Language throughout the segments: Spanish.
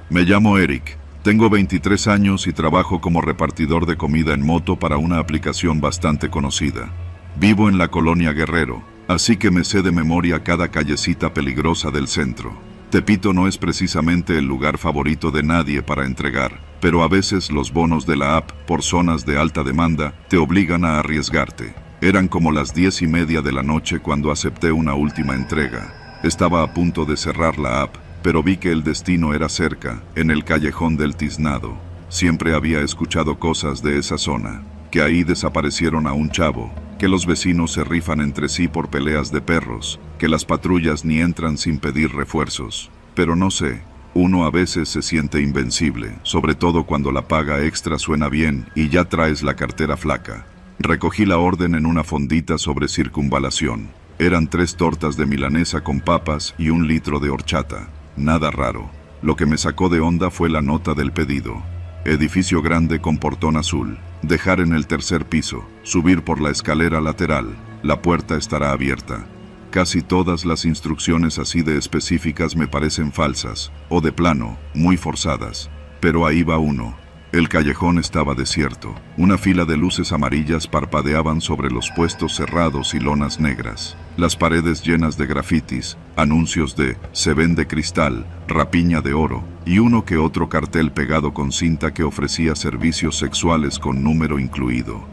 Me llamo Eric. Tengo 23 años y trabajo como repartidor de comida en moto para una aplicación bastante conocida. Vivo en la colonia Guerrero, así que me sé de memoria cada callecita peligrosa del centro. Tepito no es precisamente el lugar favorito de nadie para entregar, pero a veces los bonos de la app por zonas de alta demanda te obligan a arriesgarte. Eran como las 10:30 de la noche cuando acepté una última entrega. Estaba a punto de cerrar la app, pero vi que el destino era cerca, en el callejón del Tiznado. Siempre había escuchado cosas de esa zona, que ahí desaparecieron a un chavo, que los vecinos se rifan entre sí por peleas de perros, que las patrullas ni entran sin pedir refuerzos. Pero no sé, uno a veces se siente invencible, sobre todo cuando la paga extra suena bien y ya traes la cartera flaca. Recogí la orden en una fondita sobre Circunvalación. Eran 3 tortas de milanesa con papas y 1 litro de horchata. Nada raro. Lo que me sacó de onda fue la nota del pedido. Edificio grande con portón azul. Dejar en el 3er piso. Subir por la escalera lateral. La puerta estará abierta. Casi todas las instrucciones así de específicas me parecen falsas, o de plano, muy forzadas. Pero ahí va uno. El callejón estaba desierto. Una fila de luces amarillas parpadeaban sobre los puestos cerrados y lonas negras. Las paredes llenas de grafitis, anuncios de "se vende cristal", "rapiña de oro", y uno que otro cartel pegado con cinta que ofrecía servicios sexuales con número incluido.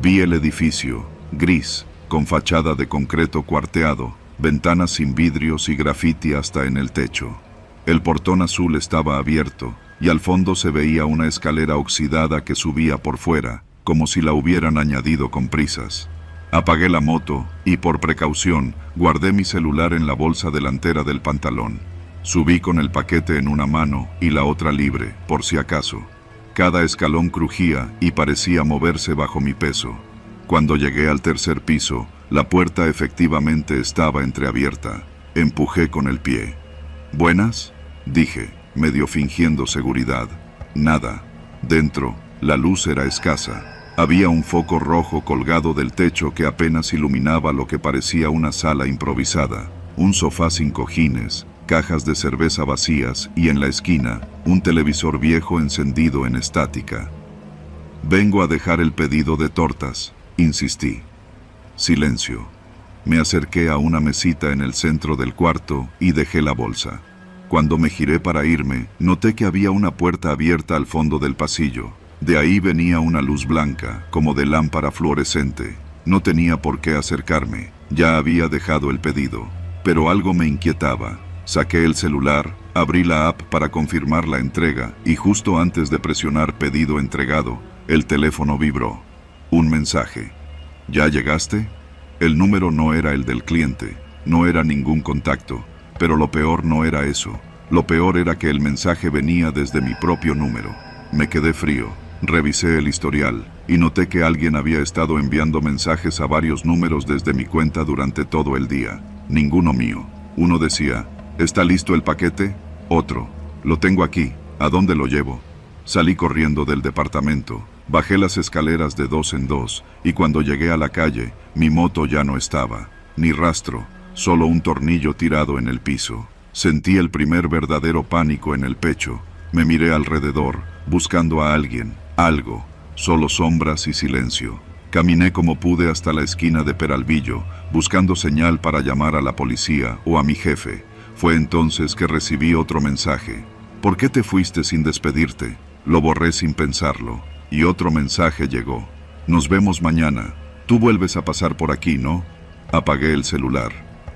Vi el edificio, gris, con fachada de concreto cuarteado, ventanas sin vidrios y grafiti hasta en el techo. El portón azul estaba abierto, y al fondo se veía una escalera oxidada que subía por fuera, como si la hubieran añadido con prisas. Apagué la moto y, por precaución, guardé mi celular en la bolsa delantera del pantalón. Subí con el paquete en una mano y la otra libre, por si acaso. Cada escalón crujía y parecía moverse bajo mi peso. Cuando llegué al 3er piso, la puerta efectivamente estaba entreabierta. Empujé con el pie. «¿Buenas?», dije, medio fingiendo seguridad. Nada. Dentro, la luz era escasa. Había un foco rojo colgado del techo que apenas iluminaba lo que parecía una sala improvisada. Un sofá sin cojines, cajas de cerveza vacías y en la esquina, un televisor viejo encendido en estática. «Vengo a dejar el pedido de tortas», insistí. Silencio. Me acerqué a una mesita en el centro del cuarto y dejé la bolsa. Cuando me giré para irme, noté que había una puerta abierta al fondo del pasillo. De ahí venía una luz blanca, como de lámpara fluorescente. No tenía por qué acercarme, ya había dejado el pedido. Pero algo me inquietaba. Saqué el celular, abrí la app para confirmar la entrega, y justo antes de presionar pedido entregado, el teléfono vibró. Un mensaje. «¿Ya llegaste?». El número no era el del cliente, no era ningún contacto. Pero lo peor no era eso. Lo peor era que el mensaje venía desde mi propio número. Me quedé frío. Revisé el historial y noté que alguien había estado enviando mensajes a varios números desde mi cuenta durante todo el día. Ninguno mío. Uno decía: «¿Está listo el paquete?». Otro: «Lo tengo aquí. ¿A dónde lo llevo?». Salí corriendo del departamento. Bajé las escaleras de 2 en 2 y cuando llegué a la calle, mi moto ya no estaba. Ni rastro. Solo un tornillo tirado en el piso. Sentí el primer verdadero pánico en el pecho. Me miré alrededor, buscando a alguien, algo. Solo sombras y silencio. Caminé como pude hasta la esquina de Peralvillo, buscando señal para llamar a la policía o a mi jefe. Fue entonces que recibí otro mensaje. «¿Por qué te fuiste sin despedirte?». Lo borré sin pensarlo. Y otro mensaje llegó. «Nos vemos mañana. Tú vuelves a pasar por aquí, ¿no?». Apagué el celular.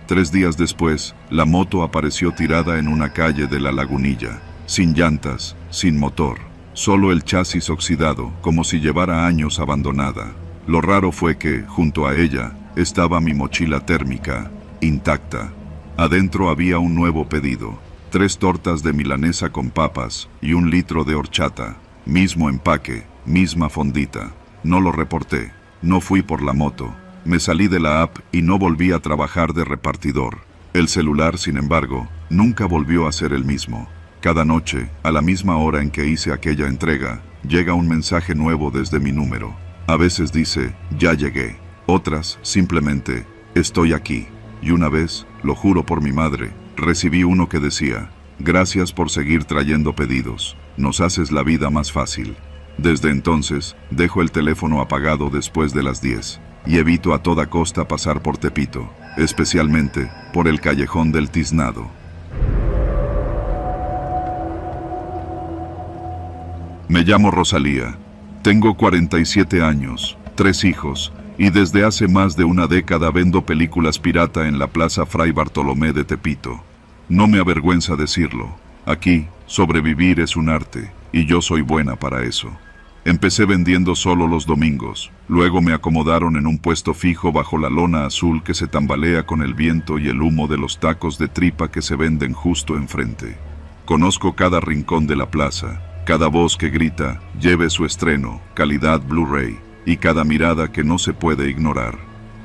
3 días después, la moto apareció tirada en una calle de La Lagunilla, sin llantas, sin motor, solo el chasis oxidado, como si llevara años abandonada. Lo raro fue que, junto a ella, estaba mi mochila térmica, intacta. Adentro había un nuevo pedido: 3 tortas de milanesa con papas y 1 litro de horchata. Mismo empaque, misma fondita. No lo reporté, no fui por la moto. Me salí de la app y no volví a trabajar de repartidor. El celular, sin embargo, nunca volvió a ser el mismo. Cada noche, a la misma hora en que hice aquella entrega, llega un mensaje nuevo desde mi número. A veces dice: «Ya llegué». Otras, simplemente: «Estoy aquí». Y una vez, lo juro por mi madre, recibí uno que decía: Gracias por seguir trayendo pedidos. Nos haces la vida más fácil. Desde entonces, dejo el teléfono apagado después de las 10 y evito a toda costa pasar por Tepito, especialmente por el Callejón del Tiznado. Me llamo Rosalía. Tengo 47 años, 3 hijos, y desde hace más de una década vendo películas pirata en la Plaza Fray Bartolomé de Tepito. No me avergüenza decirlo. Aquí, sobrevivir es un arte, y yo soy buena para eso. Empecé vendiendo solo los domingos, luego me acomodaron en un puesto fijo bajo la lona azul que se tambalea con el viento y el humo de los tacos de tripa que se venden justo enfrente. Conozco cada rincón de la plaza, cada voz que grita, lleve su estreno, calidad Blu-ray, y cada mirada que no se puede ignorar.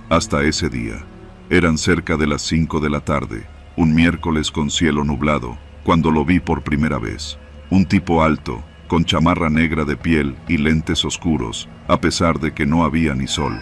Hasta ese día. Eran cerca de las 5 de la tarde, un miércoles con cielo nublado, cuando lo vi por primera vez. Un tipo alto, con chamarra negra de piel y lentes oscuros, a pesar de que no había ni sol.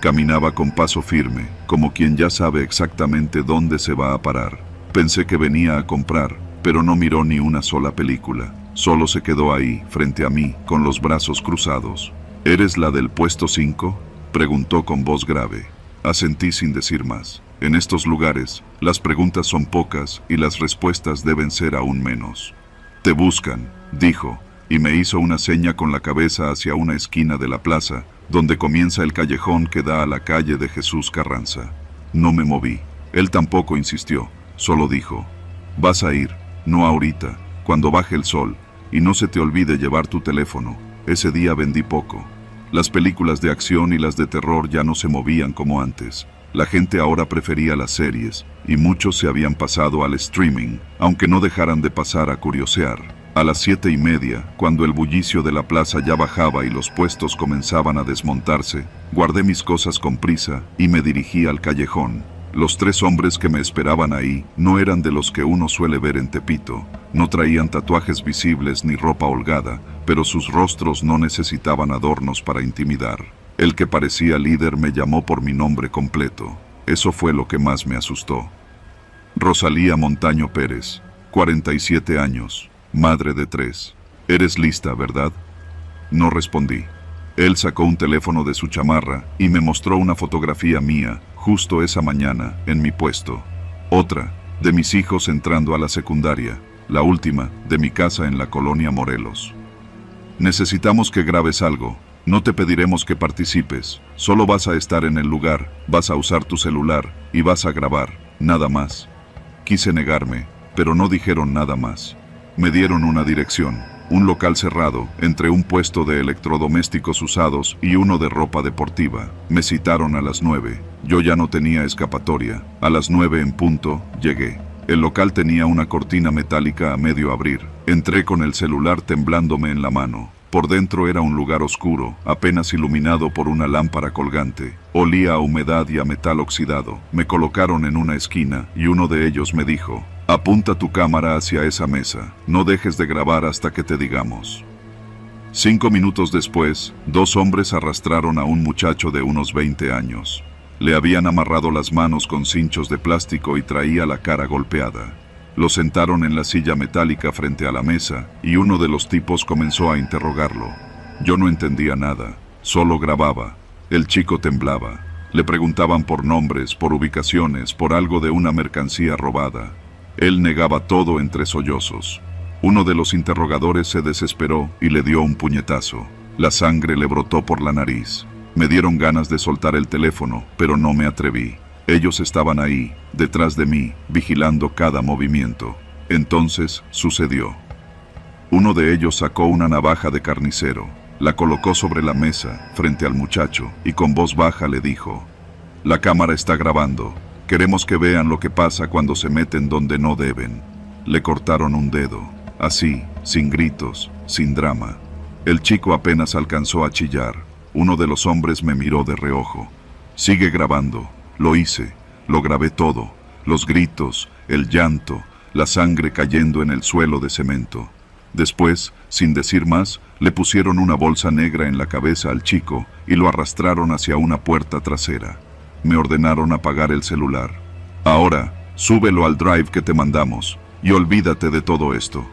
Caminaba con paso firme, como quien ya sabe exactamente dónde se va a parar. Pensé que venía a comprar, pero no miró ni una sola película. Solo se quedó ahí, frente a mí, con los brazos cruzados. ¿Eres la del puesto 5? Preguntó con voz grave. Asentí sin decir más. En estos lugares, las preguntas son pocas y las respuestas deben ser aún menos. Te buscan, dijo, y me hizo una seña con la cabeza hacia una esquina de la plaza, donde comienza el callejón que da a la calle de Jesús Carranza. No me moví. Él tampoco insistió, solo dijo, vas a ir, no ahorita, cuando baje el sol, y no se te olvide llevar tu teléfono. Ese día vendí poco. Las películas de acción y las de terror ya no se movían como antes. La gente ahora prefería las series, y muchos se habían pasado al streaming, aunque no dejaran de pasar a curiosear. A las 7:30, cuando el bullicio de la plaza ya bajaba y los puestos comenzaban a desmontarse, guardé mis cosas con prisa y me dirigí al callejón. Los 3 hombres que me esperaban ahí no eran de los que uno suele ver en Tepito. No traían tatuajes visibles ni ropa holgada, pero sus rostros no necesitaban adornos para intimidar. El que parecía líder me llamó por mi nombre completo. Eso fue lo que más me asustó. Rosalía Montaño Pérez, 47 años, madre de 3. ¿Eres lista, verdad? No respondí. Él sacó un teléfono de su chamarra y me mostró una fotografía mía, justo esa mañana, en mi puesto. Otra, de mis hijos entrando a la secundaria. La última, de mi casa en la colonia Morelos. Necesitamos que grabes algo. No te pediremos que participes. Solo vas a estar en el lugar, vas a usar tu celular y vas a grabar, nada más. Quise negarme, pero no dijeron nada más. Me dieron una dirección. Un local cerrado, entre un puesto de electrodomésticos usados y uno de ropa deportiva. Me citaron a las 9. Yo ya no tenía escapatoria. A las 9 en punto, llegué. El local tenía una cortina metálica a medio abrir. Entré con el celular temblándome en la mano. Por dentro era un lugar oscuro, apenas iluminado por una lámpara colgante. Olía a humedad y a metal oxidado. Me colocaron en una esquina y uno de ellos me dijo: apunta tu cámara hacia esa mesa. No dejes de grabar hasta que te digamos. 5 minutos después, 2 hombres arrastraron a un muchacho de unos 20 años. Le habían amarrado las manos con cinchos de plástico y traía la cara golpeada. Lo sentaron en la silla metálica frente a la mesa y uno de los tipos comenzó a interrogarlo. Yo no entendía nada, solo grababa. El chico temblaba. Le preguntaban por nombres, por ubicaciones, por algo de una mercancía robada. Él negaba todo entre sollozos. Uno de los interrogadores se desesperó y le dio un puñetazo. La sangre le brotó por la nariz. Me dieron ganas de soltar el teléfono, pero no me atreví. Ellos estaban ahí, detrás de mí, vigilando cada movimiento. Entonces, sucedió. Uno de ellos sacó una navaja de carnicero, la colocó sobre la mesa, frente al muchacho, y con voz baja le dijo: la cámara está grabando. Queremos que vean lo que pasa cuando se meten donde no deben. Le cortaron un dedo, así, sin gritos, sin drama. El chico apenas alcanzó a chillar. Uno de los hombres me miró de reojo. Sigue grabando. Lo hice, lo grabé todo. Los gritos, el llanto, la sangre cayendo en el suelo de cemento. Después, sin decir más, le pusieron una bolsa negra en la cabeza al chico y lo arrastraron hacia una puerta trasera. Me ordenaron apagar el celular. Ahora, súbelo al drive que te mandamos. Y olvídate de todo esto.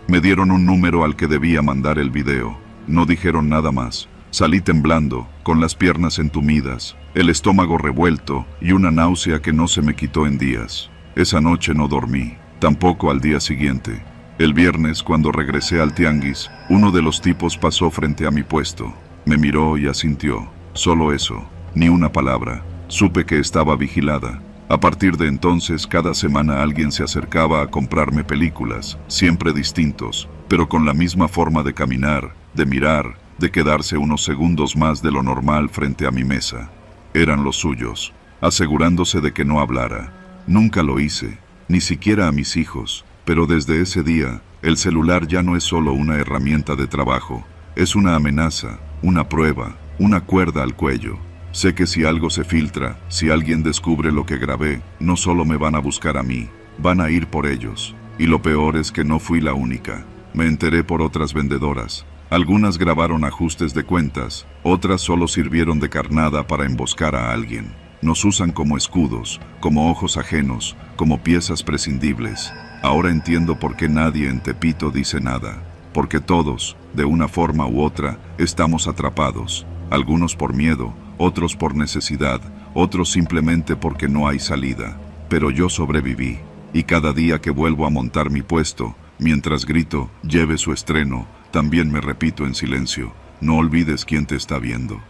Me dieron un número al que debía mandar el video. No dijeron nada más. Salí temblando, con las piernas entumidas, el estómago revuelto y una náusea que no se me quitó en días. Esa noche no dormí, tampoco al día siguiente. El viernes, cuando regresé al tianguis, uno de los tipos pasó frente a mi puesto. Me miró y asintió. Solo eso, ni una palabra. Supe que estaba vigilada. A partir de entonces, cada semana alguien se acercaba a comprarme películas, siempre distintos, pero con la misma forma de caminar, de mirar, de quedarse unos segundos más de lo normal frente a mi mesa. Eran los suyos, asegurándose de que no hablara. Nunca lo hice, ni siquiera a mis hijos, pero desde ese día, el celular ya no es solo una herramienta de trabajo, es una amenaza, una prueba, una cuerda al cuello. Sé que si algo se filtra, si alguien descubre lo que grabé, no solo me van a buscar a mí, van a ir por ellos. Y lo peor es que no fui la única. Me enteré por otras vendedoras. Algunas grabaron ajustes de cuentas, otras solo sirvieron de carnada para emboscar a alguien. Nos usan como escudos, como ojos ajenos, como piezas prescindibles. Ahora entiendo por qué nadie en Tepito dice nada. Porque todos, de una forma u otra, estamos atrapados. Algunos por miedo, otros por necesidad, otros simplemente porque no hay salida. Pero yo sobreviví, y cada día que vuelvo a montar mi puesto, mientras grito, lleve su estreno, también me repito en silencio, no olvides quién te está viendo.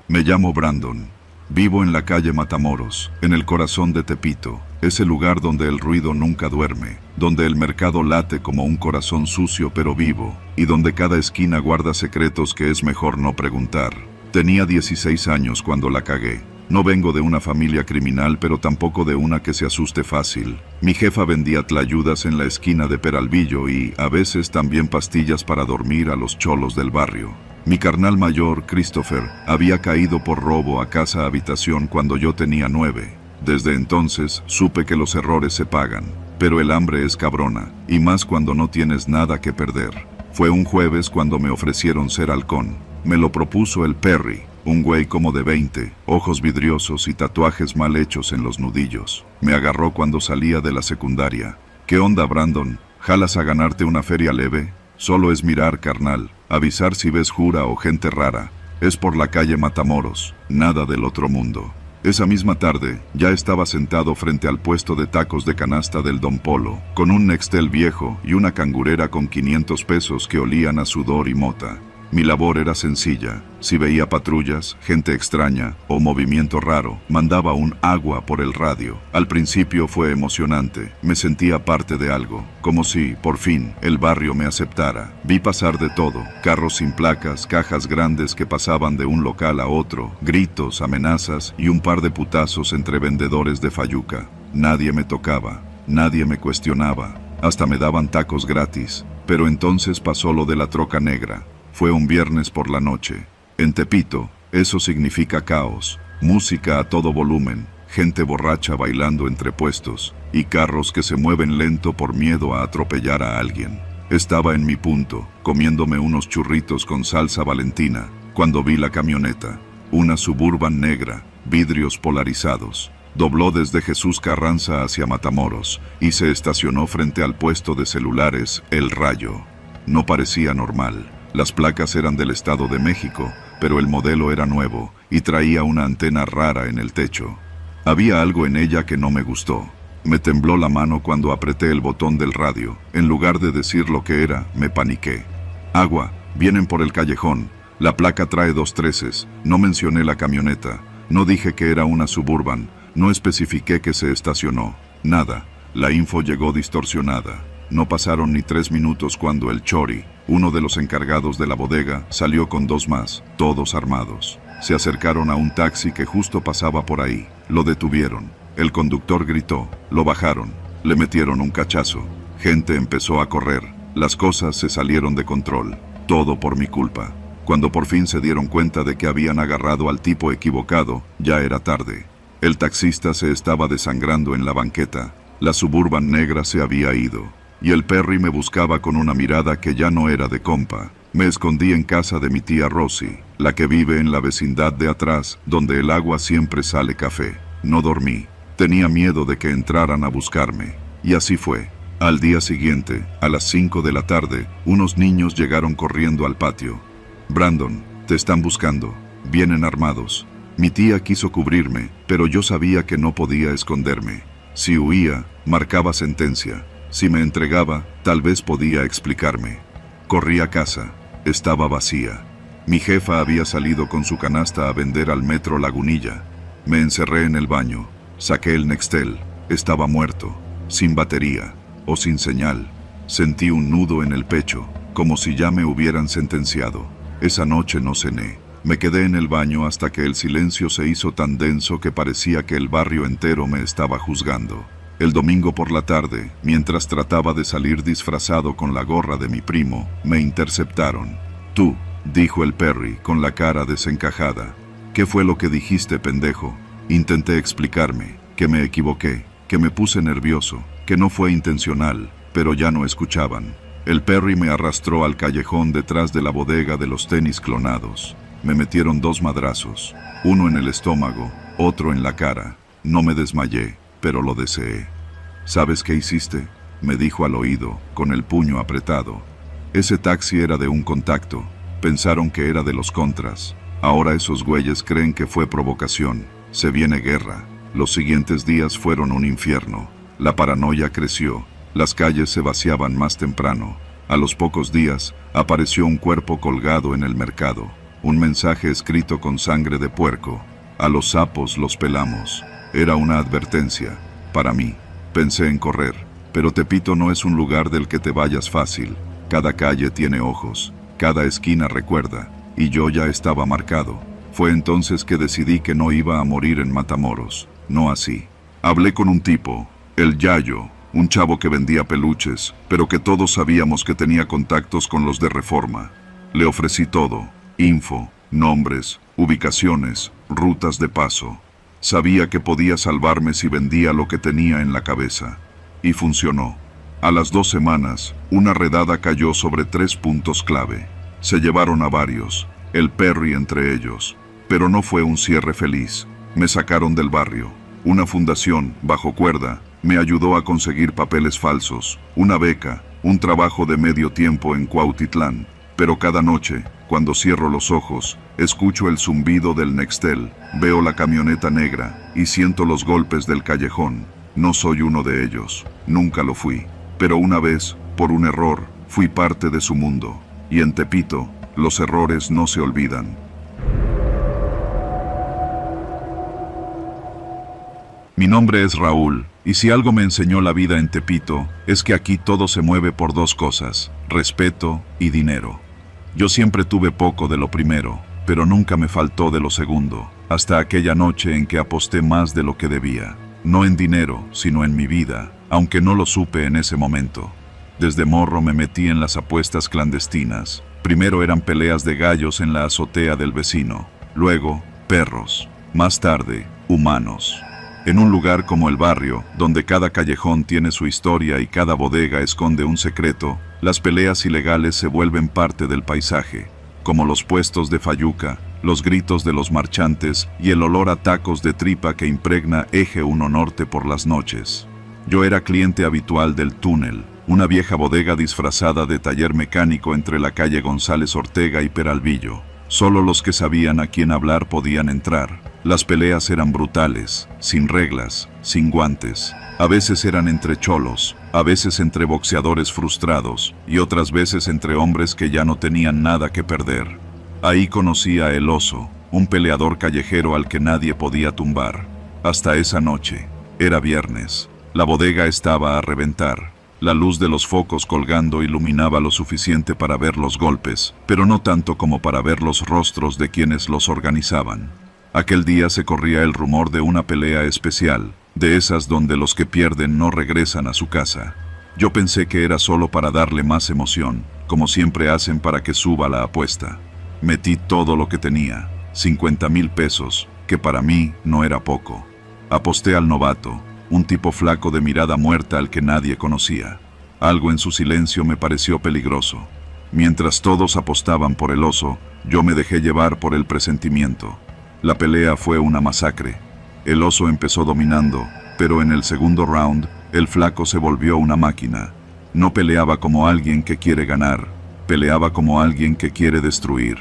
Me llamo Brandon. Vivo en la calle Matamoros, en el corazón de Tepito, ese lugar donde el ruido nunca duerme, donde el mercado late como un corazón sucio pero vivo, y donde cada esquina guarda secretos que es mejor no preguntar. Tenía 16 años cuando la cagué. No vengo de una familia criminal, pero tampoco de una que se asuste fácil. Mi jefa vendía tlayudas en la esquina de Peralvillo y, a veces, también pastillas para dormir a los cholos del barrio. Mi carnal mayor, Christopher, había caído por robo a casa-habitación cuando yo tenía 9. Desde entonces, supe que los errores se pagan. Pero el hambre es cabrona, y más cuando no tienes nada que perder. Fue un jueves cuando me ofrecieron ser halcón. Me lo propuso el Perry, un güey como de 20, ojos vidriosos y tatuajes mal hechos en los nudillos. Me agarró cuando salía de la secundaria. ¿Qué onda, Brandon? ¿Jalas a ganarte una feria leve? Solo es mirar, carnal. Avisar si ves jura o gente rara. Es por la calle Matamoros, nada del otro mundo. Esa misma tarde, ya estaba sentado frente al puesto de tacos de canasta del Don Polo, con un Nextel viejo y una cangurera con 500 pesos que olían a sudor y mota. Mi labor era sencilla. Si veía patrullas, gente extraña o movimiento raro, mandaba un agua por el radio. Al principio fue emocionante. Me sentía parte de algo, como si, por fin, el barrio me aceptara. Vi pasar de todo: carros sin placas, cajas grandes que pasaban de un local a otro, gritos, amenazas y un par de putazos entre vendedores de fayuca. Nadie me tocaba, nadie me cuestionaba, hasta me daban tacos gratis. Pero entonces pasó lo de la troca negra. Fue un viernes por la noche. En Tepito, eso significa caos, música a todo volumen, gente borracha bailando entre puestos, y carros que se mueven lento por miedo a atropellar a alguien. Estaba en mi punto, comiéndome unos churritos con salsa Valentina, cuando vi la camioneta, una Suburban negra, vidrios polarizados. Dobló desde Jesús Carranza hacia Matamoros, y se estacionó frente al puesto de celulares El Rayo. No parecía normal. Las placas eran del Estado de México, pero el modelo era nuevo y traía una antena rara en el techo. Había algo en ella que no me gustó. Me tembló la mano cuando apreté el botón del radio. En lugar de decir lo que era, me paniqué. Agua, vienen por el callejón. La placa trae 213. No mencioné la camioneta. No dije que era una Suburban. No especifiqué que se estacionó. Nada. La info llegó distorsionada. No pasaron ni 3 minutos cuando el Chori, uno de los encargados de la bodega, salió con 2 más, todos armados. Se acercaron a un taxi que justo pasaba por ahí. Lo detuvieron. El conductor gritó. Lo bajaron. Le metieron un cachazo. Gente empezó a correr. Las cosas se salieron de control. Todo por mi culpa. Cuando por fin se dieron cuenta de que habían agarrado al tipo equivocado, ya era tarde. El taxista se estaba desangrando en la banqueta. La Suburban negra se había ido. Y el Perry me buscaba con una mirada que ya no era de compa. Me escondí en casa de mi tía Rosy, la que vive en la vecindad de atrás, donde el agua siempre sale café. No dormí. Tenía miedo de que entraran a buscarme. Y así fue. Al día siguiente, a las 5 de la tarde, unos niños llegaron corriendo al patio. Brandon, te están buscando. Vienen armados. Mi tía quiso cubrirme, pero yo sabía que no podía esconderme. Si huía, marcaba sentencia. Si me entregaba, tal vez podía explicarme. Corrí a casa. Estaba vacía. Mi jefa había salido con su canasta a vender al metro Lagunilla. Me encerré en el baño. Saqué el Nextel. Estaba muerto. Sin batería. O sin señal. Sentí un nudo en el pecho, como si ya me hubieran sentenciado. Esa noche no cené. Me quedé en el baño hasta que el silencio se hizo tan denso que parecía que el barrio entero me estaba juzgando. El domingo por la tarde, mientras trataba de salir disfrazado con la gorra de mi primo, me interceptaron. «Tú», dijo el Perry con la cara desencajada. «¿Qué fue lo que dijiste, pendejo?» Intenté explicarme, que me equivoqué, que me puse nervioso, que no fue intencional, pero ya no escuchaban. El Perry me arrastró al callejón detrás de la bodega de los tenis clonados. Me metieron 2 madrazos, uno en el estómago, otro en la cara. No me desmayé, pero lo deseé. ¿Sabes qué hiciste?, me dijo al oído, con el puño apretado. Ese taxi era de un contacto. Pensaron que era de los contras. Ahora esos güeyes creen que fue provocación. Se viene guerra. Los siguientes días fueron un infierno. La paranoia creció. Las calles se vaciaban más temprano. A los pocos días, apareció un cuerpo colgado en el mercado. Un mensaje escrito con sangre de puerco. A los sapos los pelamos. Era una advertencia. Para mí. Pensé en correr. Pero Tepito no es un lugar del que te vayas fácil. Cada calle tiene ojos. Cada esquina recuerda. Y yo ya estaba marcado. Fue entonces que decidí que no iba a morir en Matamoros. No así. Hablé con un tipo, el Yayo, un chavo que vendía peluches, pero que todos sabíamos que tenía contactos con los de Reforma. Le ofrecí todo, info, nombres, ubicaciones, rutas de paso. Sabía que podía salvarme si vendía lo que tenía en la cabeza. Y funcionó. A las 2 semanas, una redada cayó sobre 3 puntos clave. Se llevaron a varios, el Perry entre ellos. Pero no fue un cierre feliz. Me sacaron del barrio. Una fundación, bajo cuerda, me ayudó a conseguir papeles falsos, una beca, un trabajo de medio tiempo en Cuautitlán. Pero cada noche, cuando cierro los ojos, escucho el zumbido del Nextel, veo la camioneta negra y siento los golpes del callejón. No soy uno de ellos, nunca lo fui. Pero una vez, por un error, fui parte de su mundo. Y en Tepito, los errores no se olvidan. Mi nombre es Raúl, y si algo me enseñó la vida en Tepito, es que aquí todo se mueve por 2 cosas, respeto y dinero. Yo siempre tuve poco de lo primero, pero nunca me faltó de lo segundo, hasta aquella noche en que aposté más de lo que debía. No en dinero, sino en mi vida, aunque no lo supe en ese momento. Desde morro me metí en las apuestas clandestinas. Primero eran peleas de gallos en la azotea del vecino, luego perros, más tarde humanos. En un lugar como el barrio, donde cada callejón tiene su historia y cada bodega esconde un secreto, las peleas ilegales se vuelven parte del paisaje, como los puestos de fayuca, los gritos de los marchantes y el olor a tacos de tripa que impregna Eje 1 Norte por las noches. Yo era cliente habitual del Túnel, una vieja bodega disfrazada de taller mecánico entre la calle González Ortega y Peralvillo. Solo los que sabían a quién hablar podían entrar. Las peleas eran brutales, sin reglas, sin guantes. A veces eran entre cholos, a veces entre boxeadores frustrados, y otras veces entre hombres que ya no tenían nada que perder. Ahí conocí a El Oso, un peleador callejero al que nadie podía tumbar. Hasta esa noche. Era viernes. La bodega estaba a reventar. La luz de los focos colgando iluminaba lo suficiente para ver los golpes, pero no tanto como para ver los rostros de quienes los organizaban. Aquel día se corría el rumor de una pelea especial, de esas donde los que pierden no regresan a su casa. Yo pensé que era solo para darle más emoción, como siempre hacen para que suba la apuesta. Metí todo lo que tenía, 50,000 pesos, que para mí no era poco. Aposté al novato, un tipo flaco de mirada muerta al que nadie conocía. Algo en su silencio me pareció peligroso. Mientras todos apostaban por El Oso, yo me dejé llevar por el presentimiento. La pelea fue una masacre. El oso empezó dominando, pero en el segundo round, el flaco se volvió una máquina. No peleaba como alguien que quiere ganar, peleaba como alguien que quiere destruir.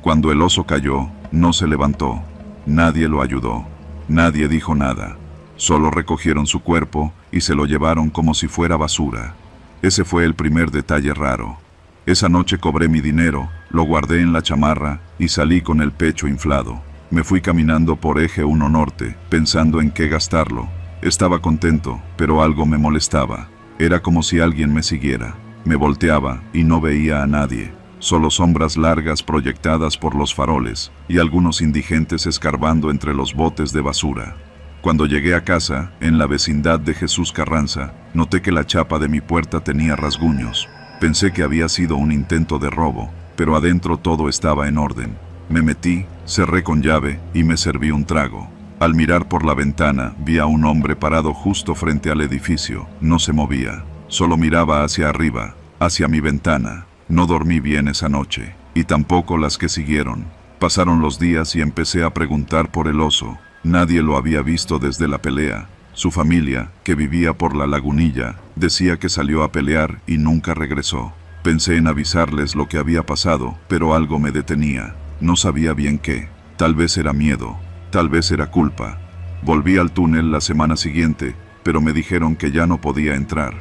Cuando el oso cayó, no se levantó. Nadie lo ayudó. Nadie dijo nada. Solo recogieron su cuerpo y se lo llevaron como si fuera basura. Ese fue el primer detalle raro. Esa noche cobré mi dinero, lo guardé en la chamarra y salí con el pecho inflado. Me fui caminando por eje 1 norte, pensando en qué gastarlo. Estaba contento, pero algo me molestaba. Era como si alguien me siguiera. Me volteaba y no veía a nadie. Solo sombras largas proyectadas por los faroles y algunos indigentes escarbando entre los botes de basura. Cuando llegué a casa, en la vecindad de Jesús Carranza, noté que la chapa de mi puerta tenía rasguños. Pensé que había sido un intento de robo, pero adentro todo estaba en orden. Me metí, cerré con llave y me serví un trago. Al mirar por la ventana, vi a un hombre parado justo frente al edificio. No se movía, solo miraba hacia arriba, hacia mi ventana. No dormí bien esa noche, y tampoco las que siguieron. Pasaron los días y empecé a preguntar por el oso. Nadie lo había visto desde la pelea. Su familia, que vivía por la lagunilla, decía que salió a pelear y nunca regresó. Pensé en avisarles lo que había pasado, pero algo me detenía. No sabía bien qué. Tal vez era miedo, tal vez era culpa. Volví al túnel la semana siguiente, pero me dijeron que ya no podía entrar.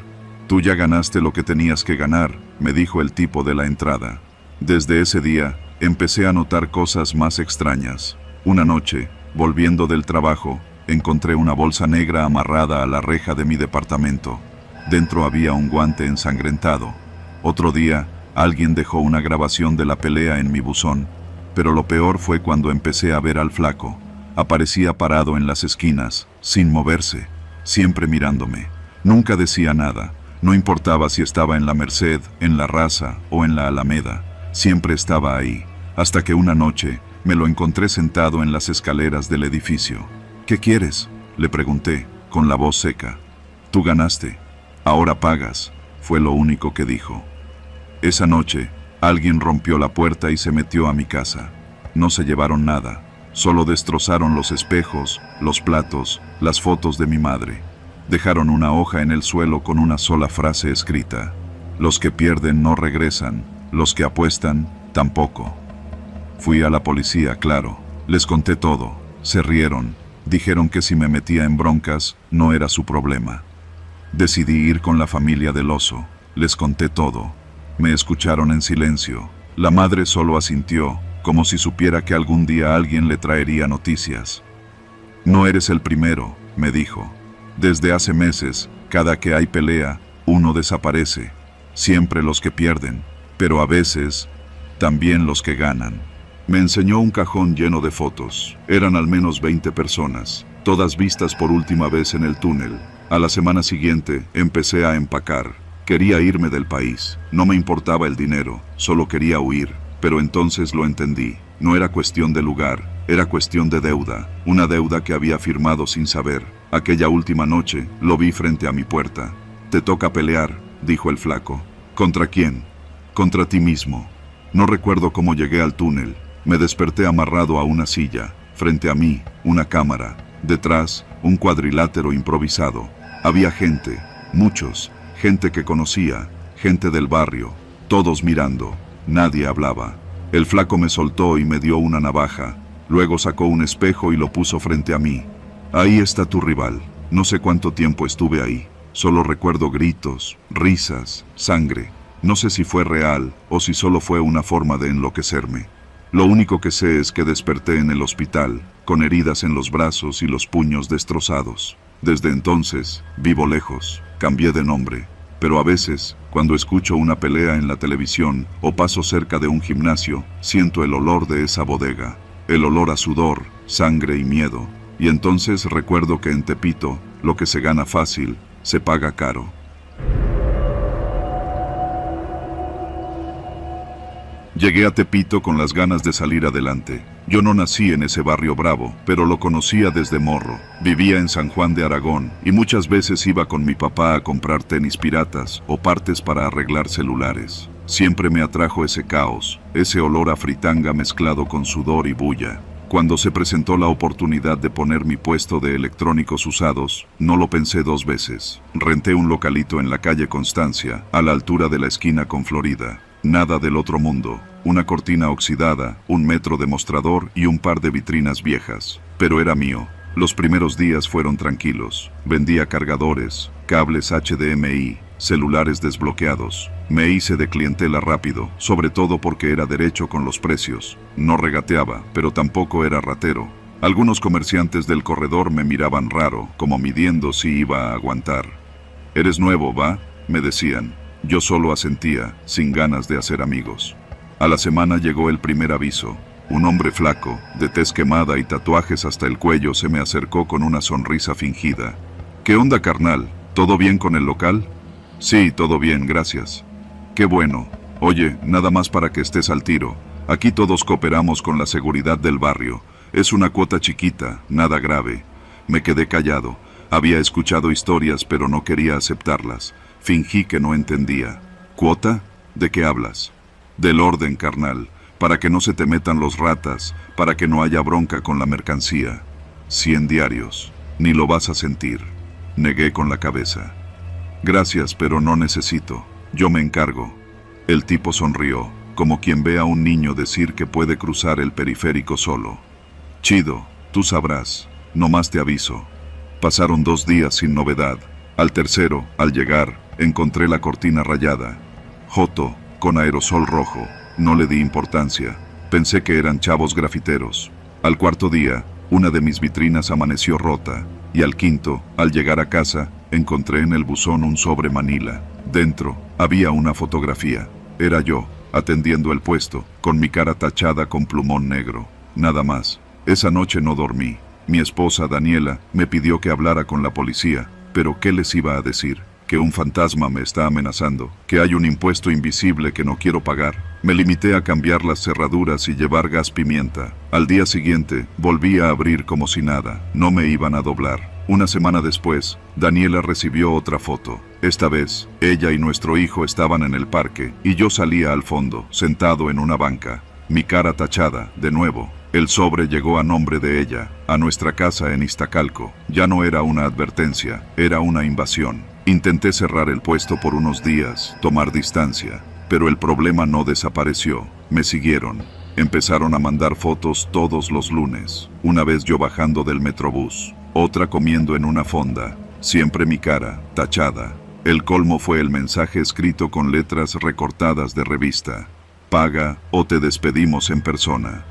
Tú ya ganaste lo que tenías que ganar, me dijo el tipo de la entrada. Desde ese día, empecé a notar cosas más extrañas. Una noche, volviendo del trabajo, encontré una bolsa negra amarrada a la reja de mi departamento. Dentro había un guante ensangrentado. Otro día, alguien dejó una grabación de la pelea en mi buzón. Pero lo peor fue cuando empecé a ver al flaco. Aparecía parado en las esquinas, sin moverse, siempre mirándome. Nunca decía nada. No importaba si estaba en la Merced, en la Raza o en la Alameda. Siempre estaba ahí. Hasta que una noche, me lo encontré sentado en las escaleras del edificio. ¿Qué quieres?, le pregunté, con la voz seca. Tú ganaste. Ahora pagas, fue lo único que dijo. Esa noche, alguien rompió la puerta y se metió a mi casa. No se llevaron nada, solo destrozaron los espejos, los platos, las fotos de mi madre. Dejaron una hoja en el suelo con una sola frase escrita. Los que pierden no regresan, los que apuestan, tampoco. Fui a la policía, claro. Les conté todo. Se rieron. Dijeron que si me metía en broncas, no era su problema. Decidí ir con la familia del oso. Les conté todo. Me escucharon en silencio. La madre solo asintió, como si supiera que algún día alguien le traería noticias. No eres el primero, me dijo. Desde hace meses, cada que hay pelea, uno desaparece. Siempre los que pierden, pero a veces, también los que ganan. Me enseñó un cajón lleno de fotos. Eran al menos 20 personas, todas vistas por última vez en el túnel. A la semana siguiente, empecé a empacar. Quería irme del país. No me importaba el dinero, solo quería huir. Pero entonces lo entendí. No era cuestión de lugar, era cuestión de deuda. Una deuda que había firmado sin saber. Aquella última noche, lo vi frente a mi puerta. Te toca pelear, dijo el flaco. ¿Contra quién? Contra ti mismo. No recuerdo cómo llegué al túnel. Me desperté amarrado a una silla. Frente a mí, una cámara. Detrás, un cuadrilátero improvisado. Había gente, muchos, gente que conocía, gente del barrio, todos mirando. Nadie hablaba. El flaco me soltó y me dio una navaja. Luego sacó un espejo y lo puso frente a mí. Ahí está tu rival. No sé cuánto tiempo estuve ahí. Solo recuerdo gritos, risas, sangre. No sé si fue real o si solo fue una forma de enloquecerme. Lo único que sé es que desperté en el hospital, con heridas en los brazos y los puños destrozados. Desde entonces, vivo lejos, cambié de nombre. Pero a veces, cuando escucho una pelea en la televisión o paso cerca de un gimnasio, siento el olor de esa bodega. El olor a sudor, sangre y miedo. Y entonces recuerdo que en Tepito, lo que se gana fácil, se paga caro. Llegué a Tepito con las ganas de salir adelante. Yo no nací en ese barrio bravo, pero lo conocía desde morro. Vivía en San Juan de Aragón y muchas veces iba con mi papá a comprar tenis piratas o partes para arreglar celulares. Siempre me atrajo ese caos, ese olor a fritanga mezclado con sudor y bulla. Cuando se presentó la oportunidad de poner mi puesto de electrónicos usados, no lo pensé dos veces. Renté un localito en la calle Constancia, a la altura de la esquina con Florida. Nada del otro mundo. Una cortina oxidada, un metro de mostrador y un par de vitrinas viejas. Pero era mío. Los primeros días fueron tranquilos. Vendía cargadores, cables HDMI, celulares desbloqueados. Me hice de clientela rápido, sobre todo porque era derecho con los precios. No regateaba, pero tampoco era ratero. Algunos comerciantes del corredor me miraban raro, como midiendo si iba a aguantar. «¿Eres nuevo, va?», me decían. Yo solo asentía, sin ganas de hacer amigos. A la semana llegó el primer aviso. Un hombre flaco, de tez quemada y tatuajes hasta el cuello, se me acercó con una sonrisa fingida. «¿Qué onda, carnal? ¿Todo bien con el local?». «Sí, todo bien, gracias». «Qué bueno. Oye, nada más para que estés al tiro. Aquí todos cooperamos con la seguridad del barrio. Es una cuota chiquita, nada grave». Me quedé callado. Había escuchado historias, pero no quería aceptarlas. Fingí que no entendía. «¿Cuota? ¿De qué hablas?». «Del orden, carnal. Para que no se te metan los ratas, para que no haya bronca con la mercancía. 100 diarios. Ni lo vas a sentir». Negué con la cabeza. «Gracias, pero no necesito. Yo me encargo». El tipo sonrió, como quien ve a un niño decir que puede cruzar el periférico solo. «Chido, tú sabrás. Nomás te aviso». Pasaron 2 días sin novedad. Al tercero, al llegar, encontré la cortina rayada. Joto, con aerosol rojo. No le di importancia. Pensé que eran chavos grafiteros. Al cuarto día, una de mis vitrinas amaneció rota. Y al quinto, al llegar a casa, encontré en el buzón un sobre Manila. Dentro, había una fotografía. Era yo, atendiendo el puesto, con mi cara tachada con plumón negro. Nada más. Esa noche no dormí. Mi esposa, Daniela, me pidió que hablara con la policía. Pero ¿qué les iba a decir? Que un fantasma me está amenazando, que hay un impuesto invisible que no quiero pagar. Me limité a cambiar las cerraduras y llevar gas pimienta. Al día siguiente, volví a abrir como si nada. No me iban a doblar. Una semana después, Daniela recibió otra foto. Esta vez, ella y nuestro hijo estaban en el parque, y yo salía al fondo, sentado en una banca. Mi cara tachada, de nuevo. El sobre llegó a nombre de ella, a nuestra casa en Iztacalco. Ya no era una advertencia, era una invasión. Intenté cerrar el puesto por unos días, tomar distancia, pero el problema no desapareció. Me siguieron. Empezaron a mandar fotos todos los lunes. Una vez yo bajando del metrobús, otra comiendo en una fonda. Siempre mi cara, tachada. El colmo fue el mensaje escrito con letras recortadas de revista. «Paga o te despedimos en persona».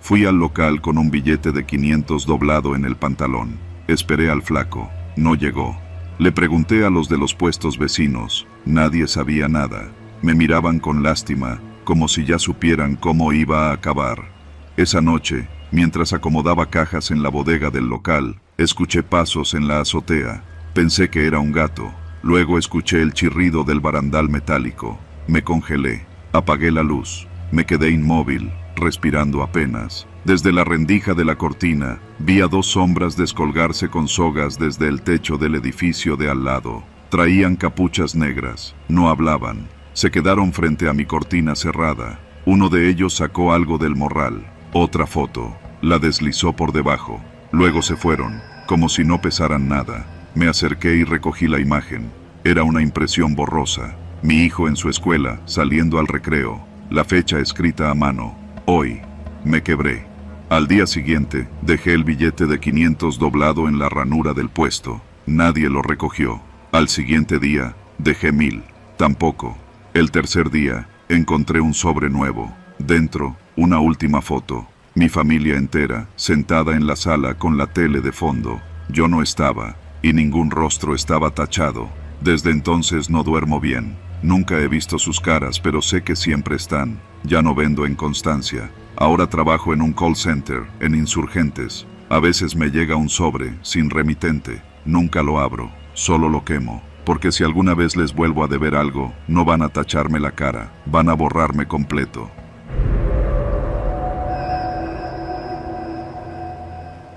Fui al local con un billete de 500 doblado en el pantalón. Esperé al flaco. No llegó. Le pregunté a los de los puestos vecinos. Nadie sabía nada. Me miraban con lástima, como si ya supieran cómo iba a acabar. Esa noche, mientras acomodaba cajas en la bodega del local, escuché pasos en la azotea. Pensé que era un gato. Luego escuché el chirrido del barandal metálico. Me congelé. Apagué la luz. Me quedé inmóvil, respirando apenas. Desde la rendija de la cortina, vi a 2 sombras descolgarse con sogas desde el techo del edificio de al lado. Traían capuchas negras. No hablaban. Se quedaron frente a mi cortina cerrada. Uno de ellos sacó algo del morral. Otra foto. La deslizó por debajo. Luego se fueron, como si no pesaran nada. Me acerqué y recogí la imagen. Era una impresión borrosa. Mi hijo en su escuela, saliendo al recreo. La fecha escrita a mano. Hoy. Me quebré. Al día siguiente, dejé el billete de 500 doblado en la ranura del puesto. Nadie lo recogió. Al siguiente día, dejé 1000. Tampoco. El tercer día, encontré un sobre nuevo. Dentro, una última foto. Mi familia entera, sentada en la sala con la tele de fondo. Yo no estaba, y ningún rostro estaba tachado. Desde entonces no duermo bien. Nunca he visto sus caras, pero sé que siempre están. Ya no vendo en Constancia. Ahora trabajo en un call center, en Insurgentes. A veces me llega un sobre, sin remitente. Nunca lo abro, solo lo quemo. Porque si alguna vez les vuelvo a deber algo, no van a tacharme la cara, van a borrarme completo.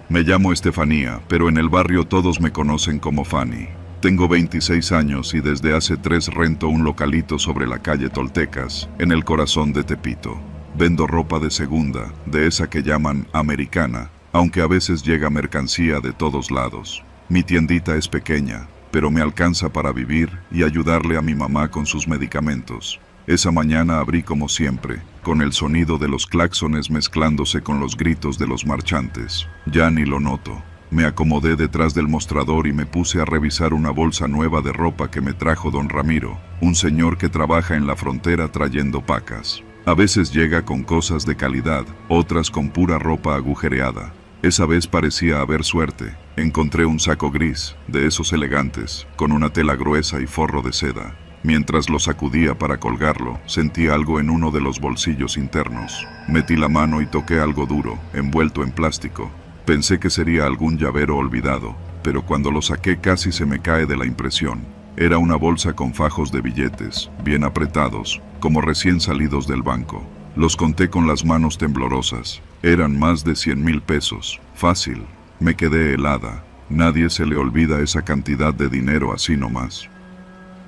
Me llamo Estefanía, pero en el barrio todos me conocen como Fanny. Tengo 26 años y desde hace 3 rento un localito sobre la calle Toltecas, en el corazón de Tepito. Vendo ropa de segunda, de esa que llaman americana, aunque a veces llega mercancía de todos lados. Mi tiendita es pequeña, pero me alcanza para vivir y ayudarle a mi mamá con sus medicamentos. Esa mañana abrí como siempre, con el sonido de los claxones mezclándose con los gritos de los marchantes. Ya ni lo noto. Me acomodé detrás del mostrador y me puse a revisar una bolsa nueva de ropa que me trajo don Ramiro, un señor que trabaja en la frontera trayendo pacas. A veces llega con cosas de calidad, otras con pura ropa agujereada. Esa vez parecía haber suerte. Encontré un saco gris, de esos elegantes, con una tela gruesa y forro de seda. Mientras lo sacudía para colgarlo, sentí algo en uno de los bolsillos internos. Metí la mano y toqué algo duro, envuelto en plástico. Pensé que sería algún llavero olvidado, pero cuando lo saqué casi se me cae de la impresión. Era una bolsa con fajos de billetes, bien apretados, como recién salidos del banco. Los conté con las manos temblorosas. Eran más de 100,000 pesos. Fácil. Me quedé helada. Nadie se le olvida esa cantidad de dinero así nomás.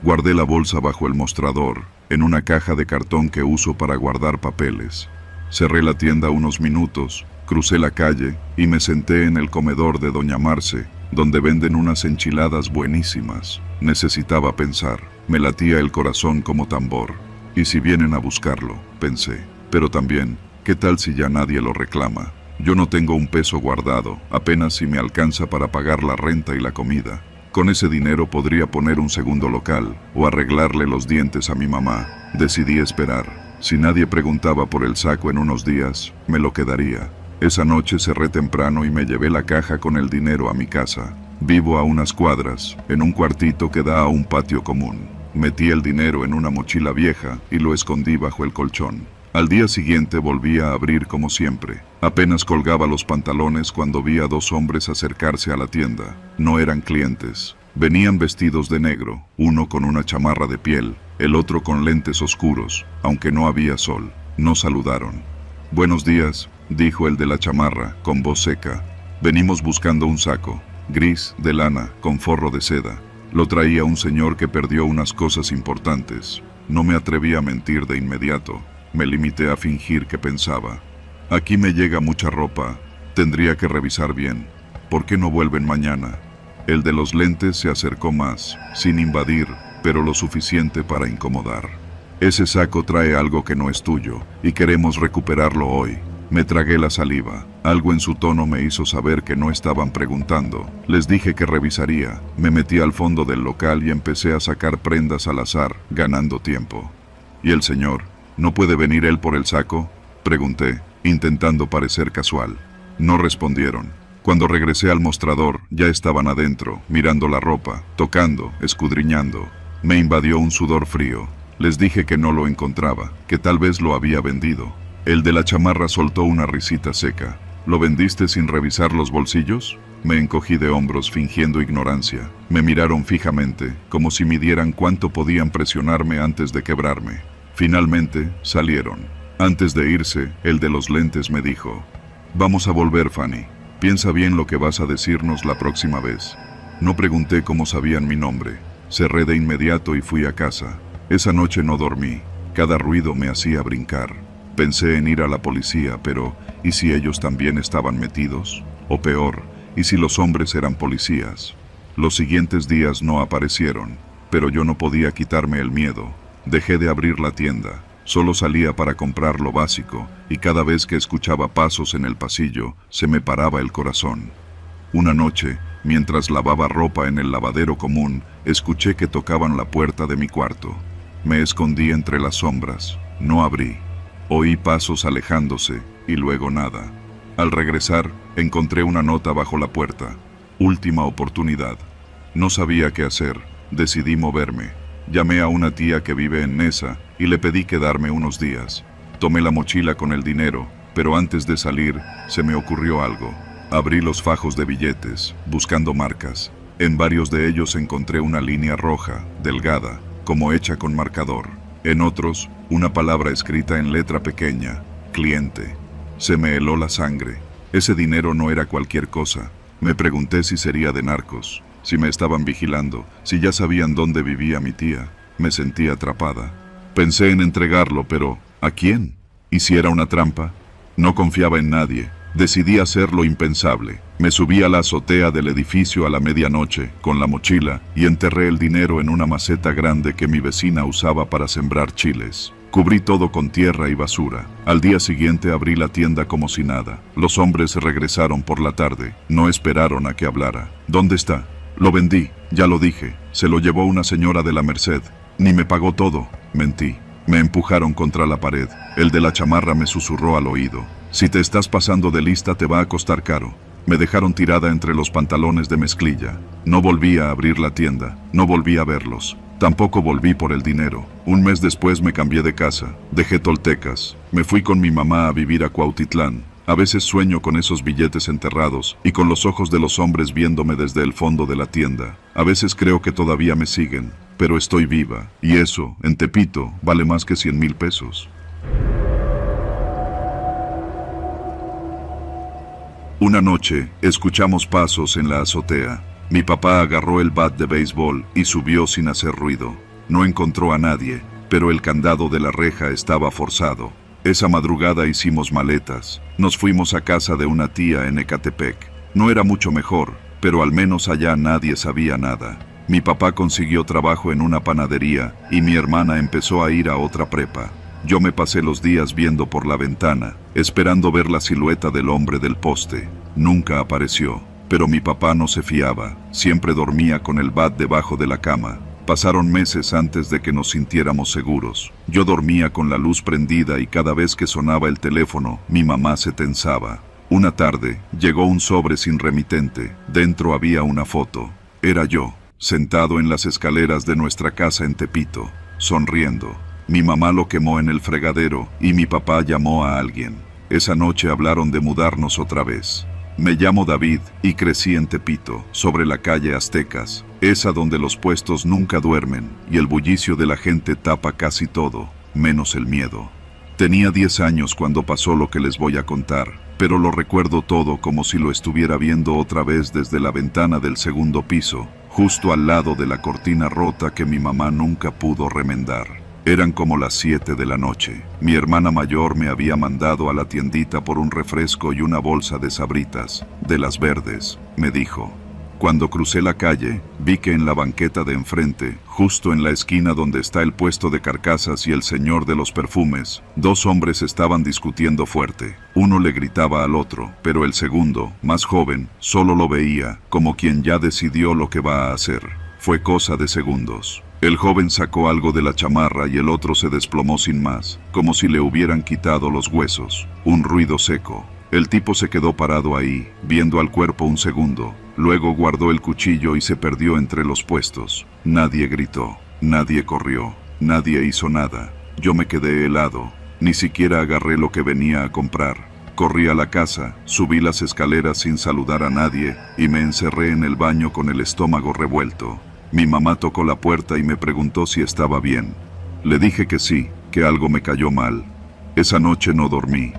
Guardé la bolsa bajo el mostrador, en una caja de cartón que uso para guardar papeles. Cerré la tienda unos minutos, crucé la calle y me senté en el comedor de Doña Marce, donde venden unas enchiladas buenísimas. Necesitaba pensar. Me latía el corazón como tambor. ¿Y si vienen a buscarlo?, pensé. Pero también, ¿qué tal si ya nadie lo reclama? Yo no tengo un peso guardado, apenas si me alcanza para pagar la renta y la comida. Con ese dinero podría poner un segundo local o arreglarle los dientes a mi mamá. Decidí esperar. Si nadie preguntaba por el saco en unos días, me lo quedaría. Esa noche cerré temprano y me llevé la caja con el dinero a mi casa. Vivo a unas cuadras, en un cuartito que da a un patio común. Metí el dinero en una mochila vieja y lo escondí bajo el colchón. Al día siguiente volví a abrir como siempre. Apenas colgaba los pantalones cuando vi a 2 hombres acercarse a la tienda. No eran clientes. Venían vestidos de negro, uno con una chamarra de piel, el otro con lentes oscuros, aunque no había sol. No saludaron. «Buenos días», dijo el de la chamarra, con voz seca. «Venimos buscando un saco, gris, de lana, con forro de seda. Lo traía un señor que perdió unas cosas importantes». No me atreví a mentir de inmediato. Me limité a fingir que pensaba. «Aquí me llega mucha ropa. Tendría que revisar bien. ¿Por qué no vuelven mañana?» El de los lentes se acercó más, sin invadir, pero lo suficiente para incomodar. «Ese saco trae algo que no es tuyo, y queremos recuperarlo hoy». Me tragué la saliva. Algo en su tono me hizo saber que no estaban preguntando. Les dije que revisaría. Me metí al fondo del local y empecé a sacar prendas al azar, ganando tiempo. «¿Y el señor? ¿No puede venir él por el saco?», pregunté, intentando parecer casual. No respondieron. Cuando regresé al mostrador, ya estaban adentro, mirando la ropa, tocando, escudriñando. Me invadió un sudor frío. Les dije que no lo encontraba, que tal vez lo había vendido. El de la chamarra soltó una risita seca. «¿Lo vendiste sin revisar los bolsillos?». Me encogí de hombros fingiendo ignorancia. Me miraron fijamente, como si midieran cuánto podían presionarme antes de quebrarme. Finalmente, salieron. Antes de irse, el de los lentes me dijo: «Vamos a volver, Fanny. Piensa bien lo que vas a decirnos la próxima vez». No pregunté cómo sabían mi nombre. Cerré de inmediato y fui a casa. Esa noche no dormí. Cada ruido me hacía brincar. Pensé en ir a la policía, pero ¿y si ellos también estaban metidos? O peor, ¿y si los hombres eran policías? Los siguientes días no aparecieron, pero yo no podía quitarme el miedo. Dejé de abrir la tienda. Solo salía para comprar lo básico, y cada vez que escuchaba pasos en el pasillo, se me paraba el corazón. Una noche, mientras lavaba ropa en el lavadero común, escuché que tocaban la puerta de mi cuarto. Me escondí entre las sombras. No abrí. Oí pasos alejándose, y luego nada. Al regresar, encontré una nota bajo la puerta. «Última oportunidad». No sabía qué hacer. Decidí moverme. Llamé a una tía que vive en Nesa y le pedí quedarme unos días. Tomé la mochila con el dinero, pero antes de salir, se me ocurrió algo. Abrí los fajos de billetes, buscando marcas. En varios de ellos encontré una línea roja, delgada, como hecha con marcador. En otros, una palabra escrita en letra pequeña: cliente. Se me heló la sangre. Ese dinero no era cualquier cosa. Me pregunté si sería de narcos, si me estaban vigilando, si ya sabían dónde vivía mi tía. Me sentí atrapada. Pensé en entregarlo, pero ¿a quién? ¿Y si era una trampa? No confiaba en nadie. Decidí hacer lo impensable. Me subí a la azotea del edificio a la medianoche, con la mochila, y enterré el dinero en una maceta grande que mi vecina usaba para sembrar chiles. Cubrí todo con tierra y basura. Al día siguiente abrí la tienda como si nada. Los hombres regresaron por la tarde. No esperaron a que hablara. ¿Dónde está? Lo vendí, ya lo dije. Se lo llevó una señora de la Merced. Ni me pagó todo. Mentí. Me empujaron contra la pared. El de la chamarra me susurró al oído: si te estás pasando de lista te va a costar caro. Me dejaron tirada entre los pantalones de mezclilla. No volví a abrir la tienda. No volví a verlos. Tampoco volví por el dinero. Un mes después me cambié de casa. Dejé Toltecas. Me fui con mi mamá a vivir a Cuautitlán. A veces sueño con esos billetes enterrados y con los ojos de los hombres viéndome desde el fondo de la tienda. A veces creo que todavía me siguen, pero estoy viva. Y eso, en Tepito, vale más que 100,000 pesos. Una noche, escuchamos pasos en la azotea. Mi papá agarró el bat de béisbol y subió sin hacer ruido. No encontró a nadie, pero el candado de la reja estaba forzado. Esa madrugada hicimos maletas. Nos fuimos a casa de una tía en Ecatepec. No era mucho mejor, pero al menos allá nadie sabía nada. Mi papá consiguió trabajo en una panadería y mi hermana empezó a ir a otra prepa. Yo me pasé los días viendo por la ventana, esperando ver la silueta del hombre del poste. Nunca apareció, pero mi papá no se fiaba. Siempre dormía con el bat debajo de la cama. Pasaron meses antes de que nos sintiéramos seguros. Yo dormía con la luz prendida y cada vez que sonaba el teléfono, mi mamá se tensaba. Una tarde, llegó un sobre sin remitente. Dentro había una foto. Era yo, sentado en las escaleras de nuestra casa en Tepito, sonriendo. Mi mamá lo quemó en el fregadero y mi papá llamó a alguien. Esa noche hablaron de mudarnos otra vez. Me llamo David y crecí en Tepito, sobre la calle Aztecas, esa donde los puestos nunca duermen y el bullicio de la gente tapa casi todo, menos el miedo. Tenía 10 años cuando pasó lo que les voy a contar, pero lo recuerdo todo como si lo estuviera viendo otra vez desde la ventana del segundo piso, justo al lado de la cortina rota que mi mamá nunca pudo remendar. Eran como las 7 de la noche. Mi hermana mayor me había mandado a la tiendita por un refresco y una bolsa de Sabritas, de las verdes, me dijo. Cuando crucé la calle, vi que en la banqueta de enfrente, justo en la esquina donde está el puesto de carcasas y el señor de los perfumes, 2 hombres estaban discutiendo fuerte. Uno le gritaba al otro, pero el segundo, más joven, solo lo veía, como quien ya decidió lo que va a hacer. Fue cosa de segundos. El joven sacó algo de la chamarra y el otro se desplomó sin más, como si le hubieran quitado los huesos. Un ruido seco. El tipo se quedó parado ahí, viendo al cuerpo un segundo. Luego guardó el cuchillo y se perdió entre los puestos. Nadie gritó, nadie corrió, nadie hizo nada. Yo me quedé helado. Ni siquiera agarré lo que venía a comprar. Corrí a la casa, subí las escaleras sin saludar a nadie y me encerré en el baño con el estómago revuelto. Mi mamá tocó la puerta y me preguntó si estaba bien. Le dije que sí, que algo me cayó mal. Esa noche no dormí.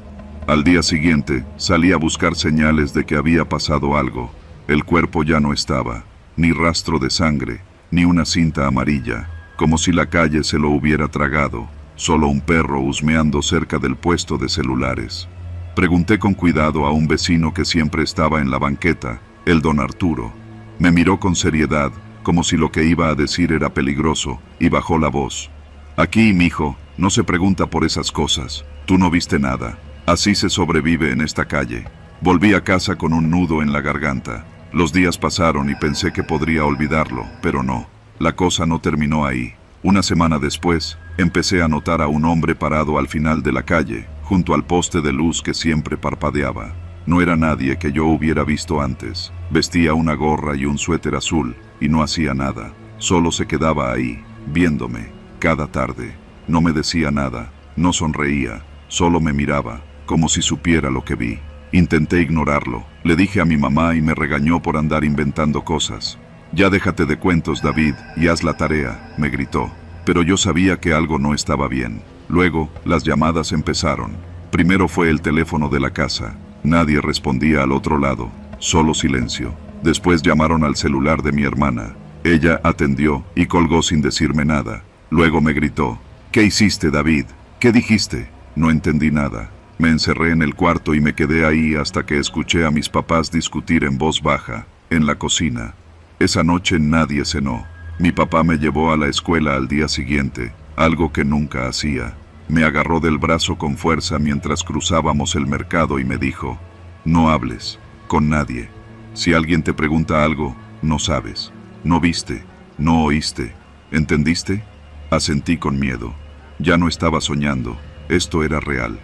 Al día siguiente, salí a buscar señales de que había pasado algo. El cuerpo ya no estaba, ni rastro de sangre, ni una cinta amarilla, como si la calle se lo hubiera tragado, solo un perro husmeando cerca del puesto de celulares. Pregunté con cuidado a un vecino que siempre estaba en la banqueta, el don Arturo. Me miró con seriedad, como si lo que iba a decir era peligroso, y bajó la voz. Aquí, mijo, no se pregunta por esas cosas. Tú no viste nada. Así se sobrevive en esta calle. Volví a casa con un nudo en la garganta. Los días pasaron y pensé que podría olvidarlo, pero no. La cosa no terminó ahí. Una semana después, empecé a notar a un hombre parado al final de la calle, junto al poste de luz que siempre parpadeaba. No era nadie que yo hubiera visto antes. Vestía una gorra y un suéter azul, y no hacía nada. Solo se quedaba ahí, viéndome, cada tarde. No me decía nada, no sonreía, solo me miraba, como si supiera lo que vi. Intenté ignorarlo. Le dije a mi mamá y me regañó por andar inventando cosas. Ya déjate de cuentos, David, y haz la tarea, me gritó. Pero yo sabía que algo no estaba bien. Luego, las llamadas empezaron. Primero fue el teléfono de la casa. Nadie respondía al otro lado, solo silencio. Después llamaron al celular de mi hermana. Ella atendió y colgó sin decirme nada. Luego me gritó: ¿Qué hiciste, David? ¿Qué dijiste? No entendí nada. Me encerré en el cuarto y me quedé ahí hasta que escuché a mis papás discutir en voz baja, en la cocina. Esa noche nadie cenó. Mi papá me llevó a la escuela al día siguiente, algo que nunca hacía. Me agarró del brazo con fuerza mientras cruzábamos el mercado y me dijo: no hables con nadie. Si alguien te pregunta algo, no sabes, no viste, no oíste. ¿Entendiste? Asentí con miedo. Ya no estaba soñando, esto era real.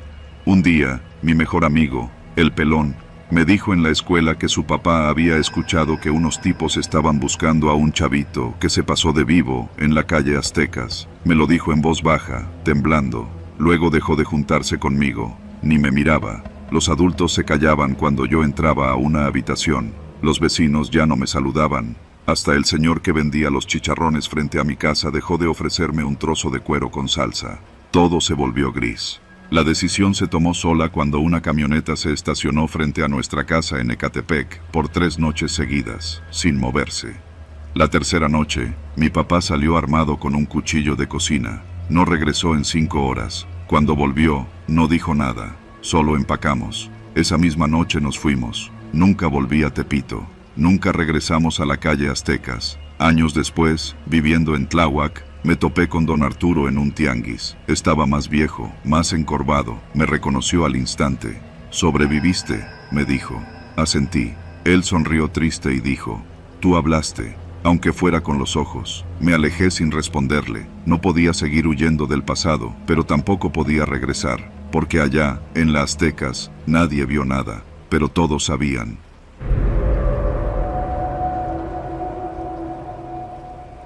Un día, mi mejor amigo, el pelón, me dijo en la escuela que su papá había escuchado que unos tipos estaban buscando a un chavito que se pasó de vivo en la calle Aztecas. Me lo dijo en voz baja, temblando. Luego dejó de juntarse conmigo, ni me miraba. Los adultos se callaban cuando yo entraba a una habitación. Los vecinos ya no me saludaban. Hasta el señor que vendía los chicharrones frente a mi casa dejó de ofrecerme un trozo de cuero con salsa. Todo se volvió gris. La decisión se tomó sola cuando una camioneta se estacionó frente a nuestra casa en Ecatepec por 3 noches seguidas, sin moverse. La tercera noche, mi papá salió armado con un cuchillo de cocina. No regresó en 5 horas. Cuando volvió, no dijo nada. Solo empacamos. Esa misma noche nos fuimos. Nunca volví a Tepito. Nunca regresamos a la calle Aztecas. Años después, viviendo en Tláhuac, me topé con don Arturo en un tianguis. Estaba más viejo, más encorvado. Me reconoció al instante. «¿Sobreviviste?», me dijo. Asentí. Él sonrió triste y dijo: «Tú hablaste, aunque fuera con los ojos». Me alejé sin responderle. No podía seguir huyendo del pasado, pero tampoco podía regresar, porque allá, en las Aztecas, nadie vio nada, pero todos sabían.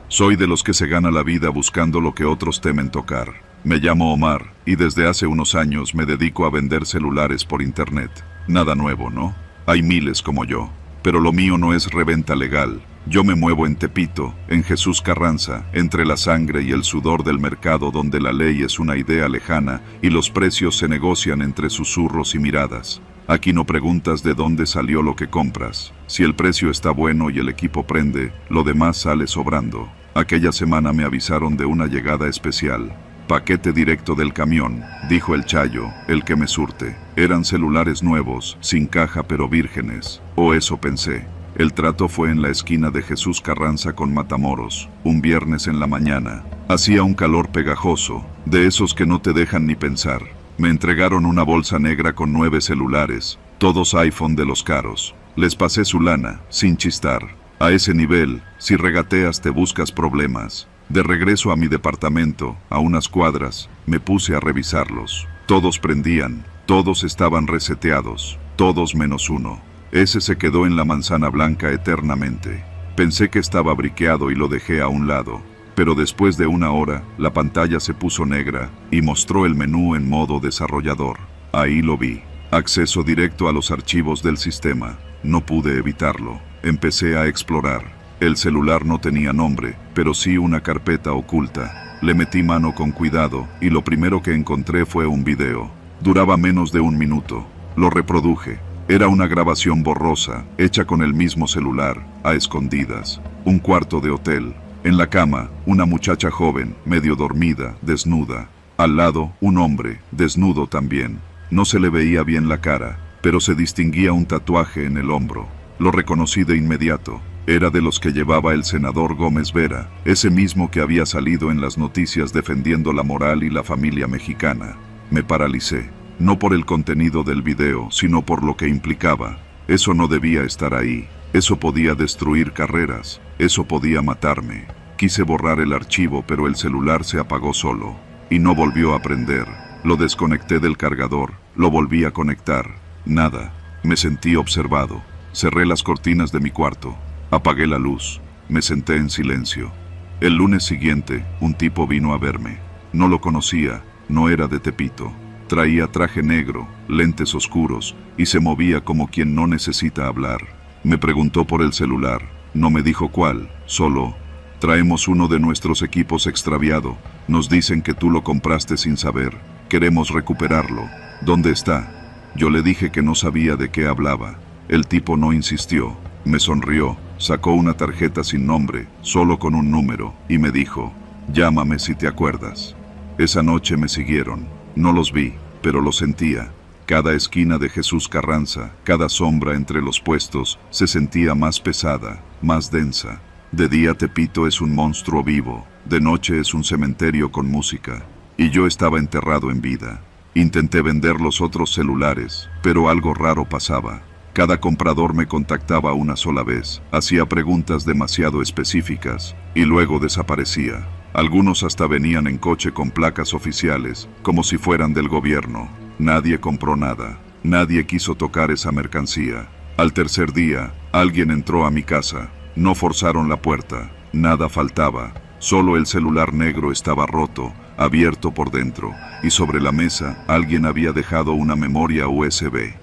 Soy de los que se gana la vida buscando lo que otros temen tocar. Me llamo Omar, y desde hace unos años me dedico a vender celulares por internet. Nada nuevo, ¿no? Hay miles como yo. Pero lo mío no es reventa legal. Yo me muevo en Tepito, en Jesús Carranza, entre la sangre y el sudor del mercado donde la ley es una idea lejana y los precios se negocian entre susurros y miradas. Aquí no preguntas de dónde salió lo que compras. Si el precio está bueno y el equipo prende, lo demás sale sobrando. Aquella semana me avisaron de una llegada especial. «Paquete directo del camión», dijo el Chayo, el que me surte. Eran celulares nuevos, sin caja pero vírgenes. O eso pensé. El trato fue en la esquina de Jesús Carranza con Matamoros, un viernes en la mañana. Hacía un calor pegajoso, de esos que no te dejan ni pensar. Me entregaron una bolsa negra con 9 celulares, todos iPhone de los caros. Les pasé su lana, sin chistar. A ese nivel, si regateas te buscas problemas. De regreso a mi departamento, a unas cuadras, me puse a revisarlos. Todos prendían, todos estaban reseteados, todos menos uno. Ese se quedó en la manzana blanca eternamente. Pensé que estaba briqueado y lo dejé a un lado. Pero después de 1 hora, la pantalla se puso negra y mostró el menú en modo desarrollador. Ahí lo vi. Acceso directo a los archivos del sistema. No pude evitarlo. Empecé a explorar. El celular no tenía nombre, pero sí una carpeta oculta. Le metí mano con cuidado y lo primero que encontré fue un video. Duraba menos de 1 minuto. Lo reproduje. Era una grabación borrosa, hecha con el mismo celular, a escondidas. Un cuarto de hotel. En la cama, una muchacha joven, medio dormida, desnuda. Al lado, un hombre, desnudo también. No se le veía bien la cara, pero se distinguía un tatuaje en el hombro. Lo reconocí de inmediato. Era de los que llevaba el senador Gómez Vera, ese mismo que había salido en las noticias defendiendo la moral y la familia mexicana. Me paralicé, no por el contenido del video, sino por lo que implicaba. Eso no debía estar ahí. Eso podía destruir carreras. Eso podía matarme. Quise borrar el archivo, pero el celular se apagó solo. Y no volvió a prender. Lo desconecté del cargador. Lo volví a conectar. Nada. Me sentí observado. Cerré las cortinas de mi cuarto. Apagué la luz. Me senté en silencio. El lunes siguiente, un tipo vino a verme. No lo conocía. No era de Tepito. Traía traje negro, lentes oscuros, y se movía como quien no necesita hablar. Me preguntó por el celular. No me dijo cuál, solo: «Traemos uno de nuestros equipos extraviado. Nos dicen que tú lo compraste sin saber. Queremos recuperarlo. ¿Dónde está?». Yo le dije que no sabía de qué hablaba. El tipo no insistió. Me sonrió, sacó una tarjeta sin nombre, solo con un número, y me dijo: «Llámame si te acuerdas». Esa noche me siguieron. No los vi, pero lo sentía. Cada esquina de Jesús Carranza, cada sombra entre los puestos, se sentía más pesada, más densa. De día Tepito es un monstruo vivo, de noche es un cementerio con música. Y yo estaba enterrado en vida. Intenté vender los otros celulares, pero algo raro pasaba. Cada comprador me contactaba una sola vez, hacía preguntas demasiado específicas, y luego desaparecía. Algunos hasta venían en coche con placas oficiales, como si fueran del gobierno. Nadie compró nada. Nadie quiso tocar esa mercancía. Al tercer día, alguien entró a mi casa. No forzaron la puerta. Nada faltaba. Solo el celular negro estaba roto, abierto por dentro, y sobre la mesa alguien había dejado una memoria USB.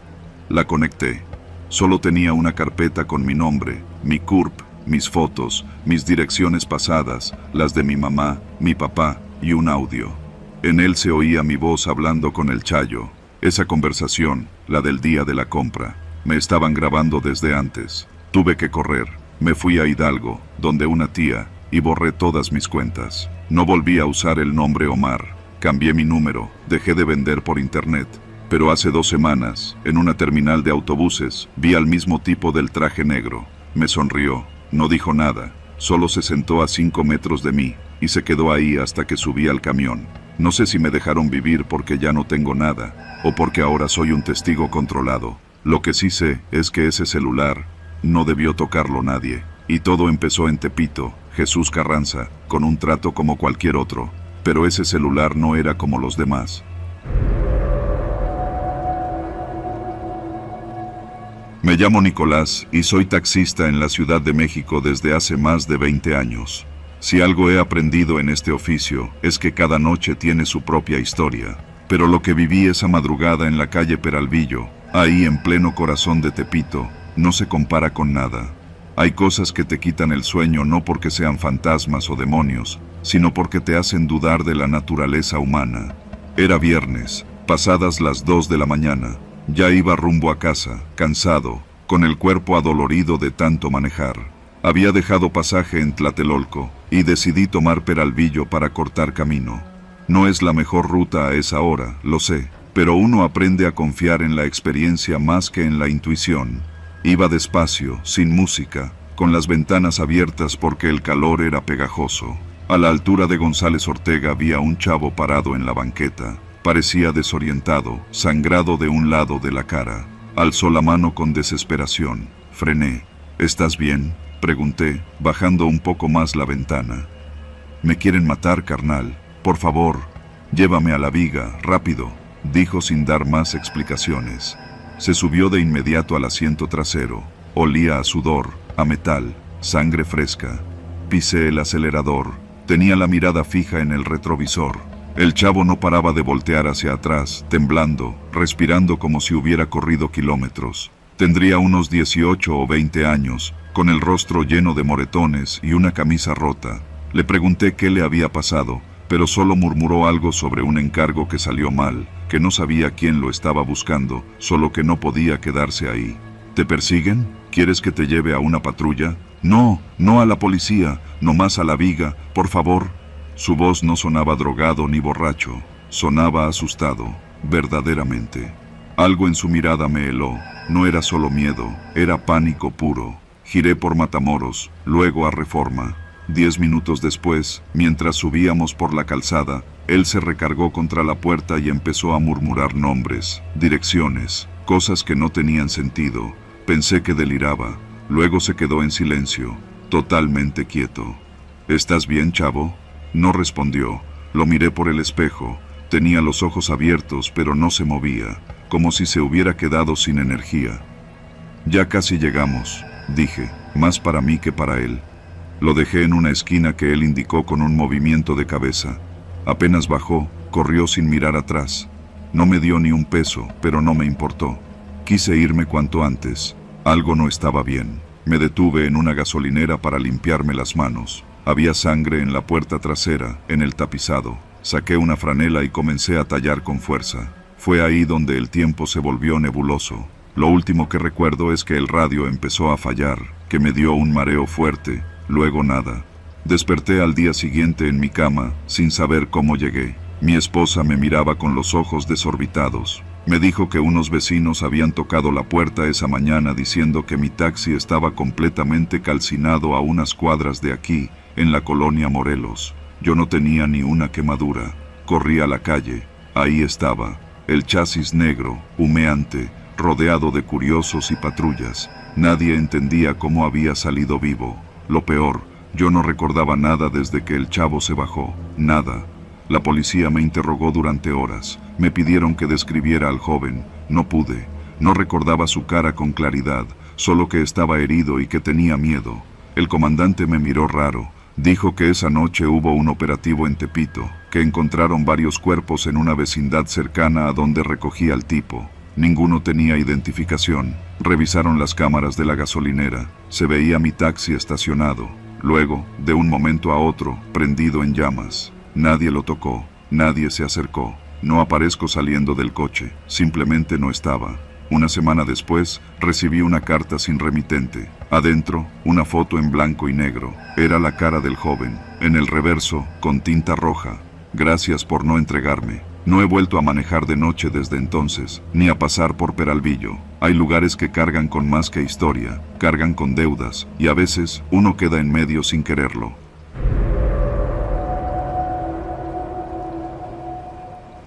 La conecté. Solo tenía una carpeta con mi nombre, mi CURP, mis fotos, mis direcciones pasadas, las de mi mamá, mi papá y un audio. En él se oía mi voz hablando con el Chayo. Esa conversación, la del día de la compra, me estaban grabando desde antes. Tuve que correr. Me fui a Hidalgo, donde una tía, y borré todas mis cuentas. No volví a usar el nombre Omar. Cambié mi número, dejé de vender por internet. Pero hace 2 semanas, en una terminal de autobuses, vi al mismo tipo del traje negro. Me sonrió, no dijo nada, solo se sentó a 5 metros de mí, y se quedó ahí hasta que subí al camión. No sé si me dejaron vivir porque ya no tengo nada, o porque ahora soy un testigo controlado. Lo que sí sé es que ese celular no debió tocarlo nadie. Y todo empezó en Tepito, Jesús Carranza, con un trato como cualquier otro. Pero ese celular no era como los demás. Me llamo Nicolás y soy taxista en la Ciudad de México desde hace más de 20 años. Si algo he aprendido en este oficio es que cada noche tiene su propia historia. Pero lo que viví esa madrugada en la calle Peralvillo, ahí en pleno corazón de Tepito, no se compara con nada. Hay cosas que te quitan el sueño no porque sean fantasmas o demonios, sino porque te hacen dudar de la naturaleza humana. Era viernes, pasadas las 2 de la mañana. Ya iba rumbo a casa, cansado, con el cuerpo adolorido de tanto manejar. Había dejado pasaje en Tlatelolco y decidí tomar Peralvillo para cortar camino. No es la mejor ruta a esa hora, lo sé, pero uno aprende a confiar en la experiencia más que en la intuición. Iba despacio, sin música, con las ventanas abiertas porque el calor era pegajoso. A la altura de González Ortega vi a un chavo parado en la banqueta. Parecía desorientado, sangrado de un lado de la cara. Alzó la mano con desesperación. Frené. ¿Estás bien?, pregunté, bajando un poco más la ventana. Me quieren matar, carnal. Por favor, llévame a la viga, rápido, dijo sin dar más explicaciones. Se subió de inmediato al asiento trasero. Olía a sudor, a metal, sangre fresca. Pisé el acelerador. Tenía la mirada fija en el retrovisor. El chavo no paraba de voltear hacia atrás, temblando, respirando como si hubiera corrido kilómetros. Tendría unos 18 o 20 años, con el rostro lleno de moretones y una camisa rota. Le pregunté qué le había pasado, pero solo murmuró algo sobre un encargo que salió mal, que no sabía quién lo estaba buscando, solo que no podía quedarse ahí. ¿Te persiguen? ¿Quieres que te lleve a una patrulla? No, no a la policía, nomás a la viga, por favor. Su voz no sonaba drogado ni borracho, sonaba asustado, verdaderamente. Algo en su mirada me heló, no era solo miedo, era pánico puro. Giré por Matamoros, luego a Reforma. 10 minutos después, mientras subíamos por la calzada, él se recargó contra la puerta y empezó a murmurar nombres, direcciones, cosas que no tenían sentido. Pensé que deliraba, luego se quedó en silencio, totalmente quieto. ¿Estás bien, chavo? No respondió. Lo miré por el espejo. Tenía los ojos abiertos, pero no se movía, como si se hubiera quedado sin energía. Ya casi llegamos, dije, más para mí que para él. Lo dejé en una esquina que él indicó con un movimiento de cabeza. Apenas bajó, corrió sin mirar atrás. No me dio ni un peso, pero no me importó. Quise irme cuanto antes. Algo no estaba bien. Me detuve en una gasolinera para limpiarme las manos. Había sangre en la puerta trasera, en el tapizado. Saqué una franela y comencé a tallar con fuerza. Fue ahí donde el tiempo se volvió nebuloso. Lo último que recuerdo es que el radio empezó a fallar, que me dio un mareo fuerte, luego nada. Desperté al día siguiente en mi cama, sin saber cómo llegué. Mi esposa me miraba con los ojos desorbitados. Me dijo que unos vecinos habían tocado la puerta esa mañana diciendo que mi taxi estaba completamente calcinado a unas cuadras de aquí, en la colonia Morelos. Yo no tenía ni una quemadura. Corrí a la calle. Ahí estaba, el chasis negro, humeante, rodeado de curiosos y patrullas. Nadie entendía cómo había salido vivo. Lo peor, yo no recordaba nada desde que el chavo se bajó. Nada. La policía me interrogó durante horas. Me pidieron que describiera al joven. No pude. No recordaba su cara con claridad, solo que estaba herido y que tenía miedo. El comandante me miró raro. Dijo que esa noche hubo un operativo en Tepito, que encontraron varios cuerpos en una vecindad cercana a donde recogía al tipo. Ninguno tenía identificación. Revisaron las cámaras de la gasolinera. Se veía mi taxi estacionado. Luego, de un momento a otro, prendido en llamas. Nadie lo tocó. Nadie se acercó. No aparezco saliendo del coche. Simplemente no estaba. Una semana después, recibí una carta sin remitente. Adentro, una foto en blanco y negro. Era la cara del joven. En el reverso, con tinta roja. Gracias por no entregarme. No he vuelto a manejar de noche desde entonces, ni a pasar por Peralvillo. Hay lugares que cargan con más que historia, cargan con deudas, y a veces uno queda en medio sin quererlo.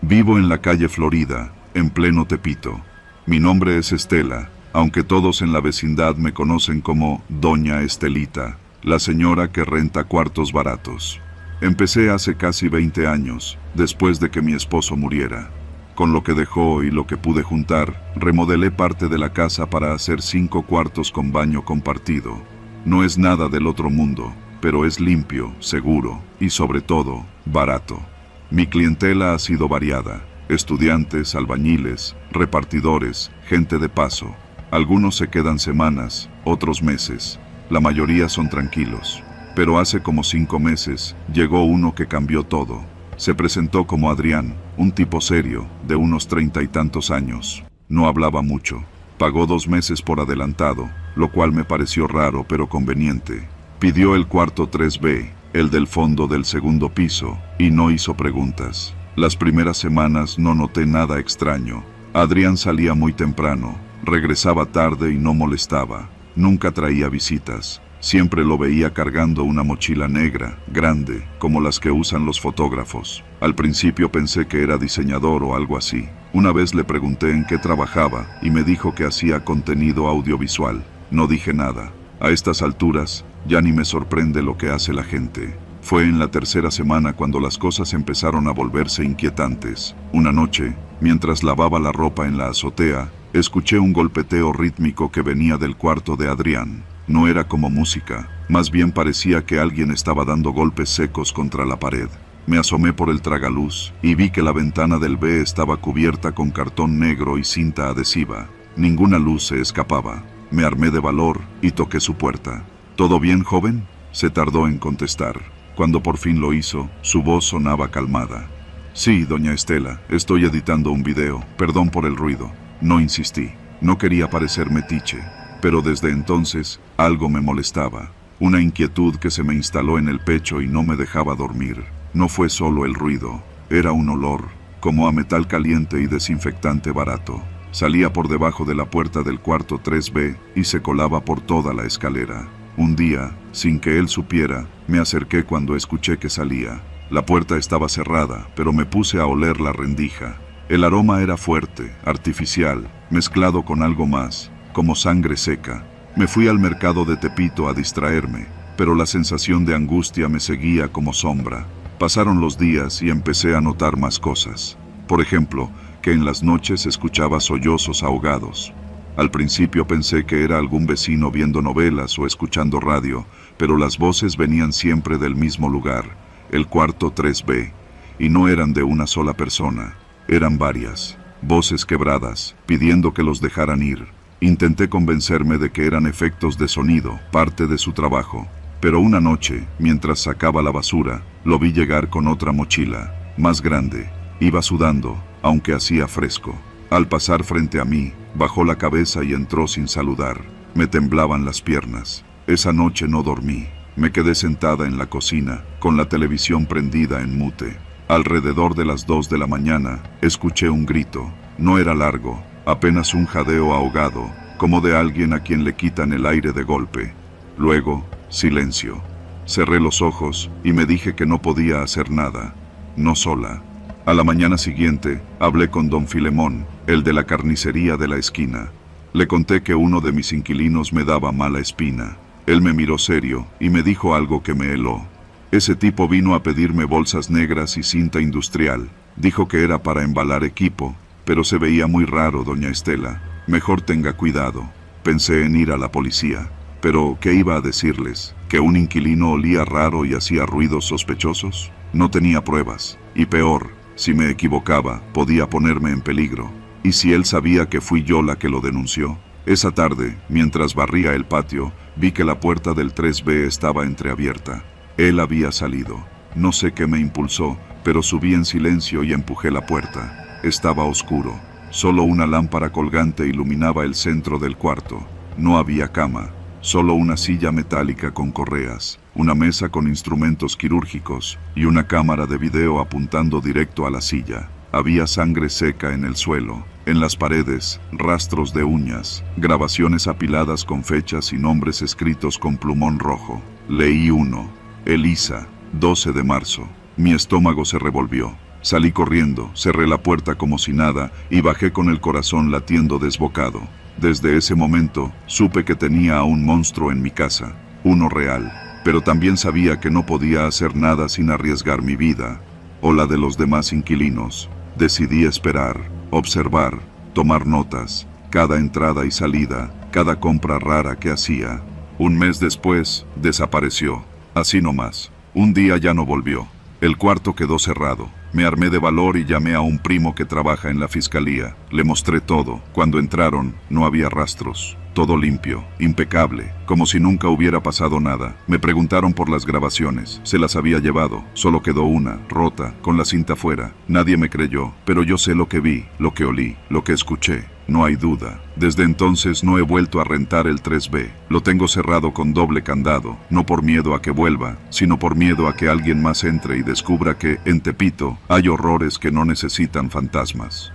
Vivo en la calle Florida, en pleno Tepito. Mi nombre es Estela, aunque todos en la vecindad me conocen como Doña Estelita, la señora que renta cuartos baratos. Empecé hace casi 20 años, después de que mi esposo muriera. Con lo que dejó y lo que pude juntar, remodelé parte de la casa para hacer 5 cuartos con baño compartido. No es nada del otro mundo, pero es limpio, seguro y sobre todo, barato. Mi clientela ha sido variada. Estudiantes, albañiles, repartidores, gente de paso. Algunos se quedan semanas, otros meses. La mayoría son tranquilos. Pero hace como 5 meses, llegó uno que cambió todo. Se presentó como Adrián, un tipo serio, de unos 30 y tantos años. No hablaba mucho. Pagó 2 meses por adelantado, lo cual me pareció raro pero conveniente. Pidió el cuarto 3B, el del fondo del segundo piso, y no hizo preguntas. Las primeras semanas no noté nada extraño. Adrián salía muy temprano, regresaba tarde y no molestaba. Nunca traía visitas. Siempre lo veía cargando una mochila negra, grande, como las que usan los fotógrafos. Al principio pensé que era diseñador o algo así. Una vez le pregunté en qué trabajaba y me dijo que hacía contenido audiovisual. No dije nada. A estas alturas, ya ni me sorprende lo que hace la gente. Fue en la tercera semana cuando las cosas empezaron a volverse inquietantes. Una noche, mientras lavaba la ropa en la azotea, escuché un golpeteo rítmico que venía del cuarto de Adrián. No era como música, más bien parecía que alguien estaba dando golpes secos contra la pared. Me asomé por el tragaluz y vi que la ventana del B estaba cubierta con cartón negro y cinta adhesiva. Ninguna luz se escapaba. Me armé de valor y toqué su puerta. ¿Todo bien, joven?, se tardó en contestar. Cuando por fin lo hizo, su voz sonaba calmada. Sí, doña Estela, estoy editando un video, perdón por el ruido. No insistí, no quería parecer metiche. Pero desde entonces, algo me molestaba. Una inquietud que se me instaló en el pecho y no me dejaba dormir. No fue solo el ruido, era un olor, como a metal caliente y desinfectante barato. Salía por debajo de la puerta del cuarto 3B y se colaba por toda la escalera. Un día, sin que él supiera, me acerqué cuando escuché que salía. La puerta estaba cerrada, pero me puse a oler la rendija. El aroma era fuerte, artificial, mezclado con algo más, como sangre seca. Me fui al mercado de Tepito a distraerme, pero la sensación de angustia me seguía como sombra. Pasaron los días y empecé a notar más cosas. Por ejemplo, que en las noches escuchaba sollozos ahogados. Al principio pensé que era algún vecino viendo novelas o escuchando radio, pero las voces venían siempre del mismo lugar, el cuarto 3B, y no eran de una sola persona, eran varias. Voces quebradas, pidiendo que los dejaran ir. Intenté convencerme de que eran efectos de sonido, parte de su trabajo. Pero una noche, mientras sacaba la basura, lo vi llegar con otra mochila, más grande. Iba sudando, aunque hacía fresco. Al pasar frente a mí, bajó la cabeza y entró sin saludar. Me temblaban las piernas. Esa noche no dormí. Me quedé sentada en la cocina, con la televisión prendida en mute. Alrededor de las 2 de la mañana, escuché un grito. No era largo, apenas un jadeo ahogado, como de alguien a quien le quitan el aire de golpe. Luego, silencio. Cerré los ojos y me dije que no podía hacer nada, no sola. A la mañana siguiente, hablé con don Filemón, el de la carnicería de la esquina. Le conté que uno de mis inquilinos me daba mala espina. Él me miró serio y me dijo algo que me heló. Ese tipo vino a pedirme bolsas negras y cinta industrial. Dijo que era para embalar equipo, pero se veía muy raro, doña Estela. Mejor tenga cuidado. Pensé en ir a la policía. Pero, ¿qué iba a decirles? ¿Que un inquilino olía raro y hacía ruidos sospechosos? No tenía pruebas. Y peor, si me equivocaba, podía ponerme en peligro. ¿Y si él sabía que fui yo la que lo denunció? Esa tarde, mientras barría el patio, vi que la puerta del 3B estaba entreabierta. Él había salido. No sé qué me impulsó, pero subí en silencio y empujé la puerta. Estaba oscuro. Solo una lámpara colgante iluminaba el centro del cuarto. No había cama. Solo una silla metálica con correas, una mesa con instrumentos quirúrgicos y una cámara de video apuntando directo a la silla. Había sangre seca en el suelo, en las paredes, rastros de uñas, grabaciones apiladas con fechas y nombres escritos con plumón rojo. Leí uno: Elisa, 12 de marzo. Mi estómago se revolvió. Salí corriendo, cerré la puerta como si nada y bajé con el corazón latiendo desbocado. Desde ese momento, supe que tenía a un monstruo en mi casa, uno real, pero también sabía que no podía hacer nada sin arriesgar mi vida, o la de los demás inquilinos. Decidí esperar, observar, tomar notas, cada entrada y salida, cada compra rara que hacía. Un mes después, desapareció, así nomás. Un día ya no volvió. El cuarto quedó cerrado. Me armé de valor y llamé a un primo que trabaja en la fiscalía. Le mostré todo. Cuando entraron, no había rastros. Todo limpio, impecable, como si nunca hubiera pasado nada. Me preguntaron por las grabaciones. Se las había llevado. Solo quedó una, rota, con la cinta fuera. Nadie me creyó, pero yo sé lo que vi, lo que olí, lo que escuché. No hay duda. Desde entonces no he vuelto a rentar el 3B. Lo tengo cerrado con doble candado, no por miedo a que vuelva, sino por miedo a que alguien más entre y descubra que, en Tepito, hay horrores que no necesitan fantasmas.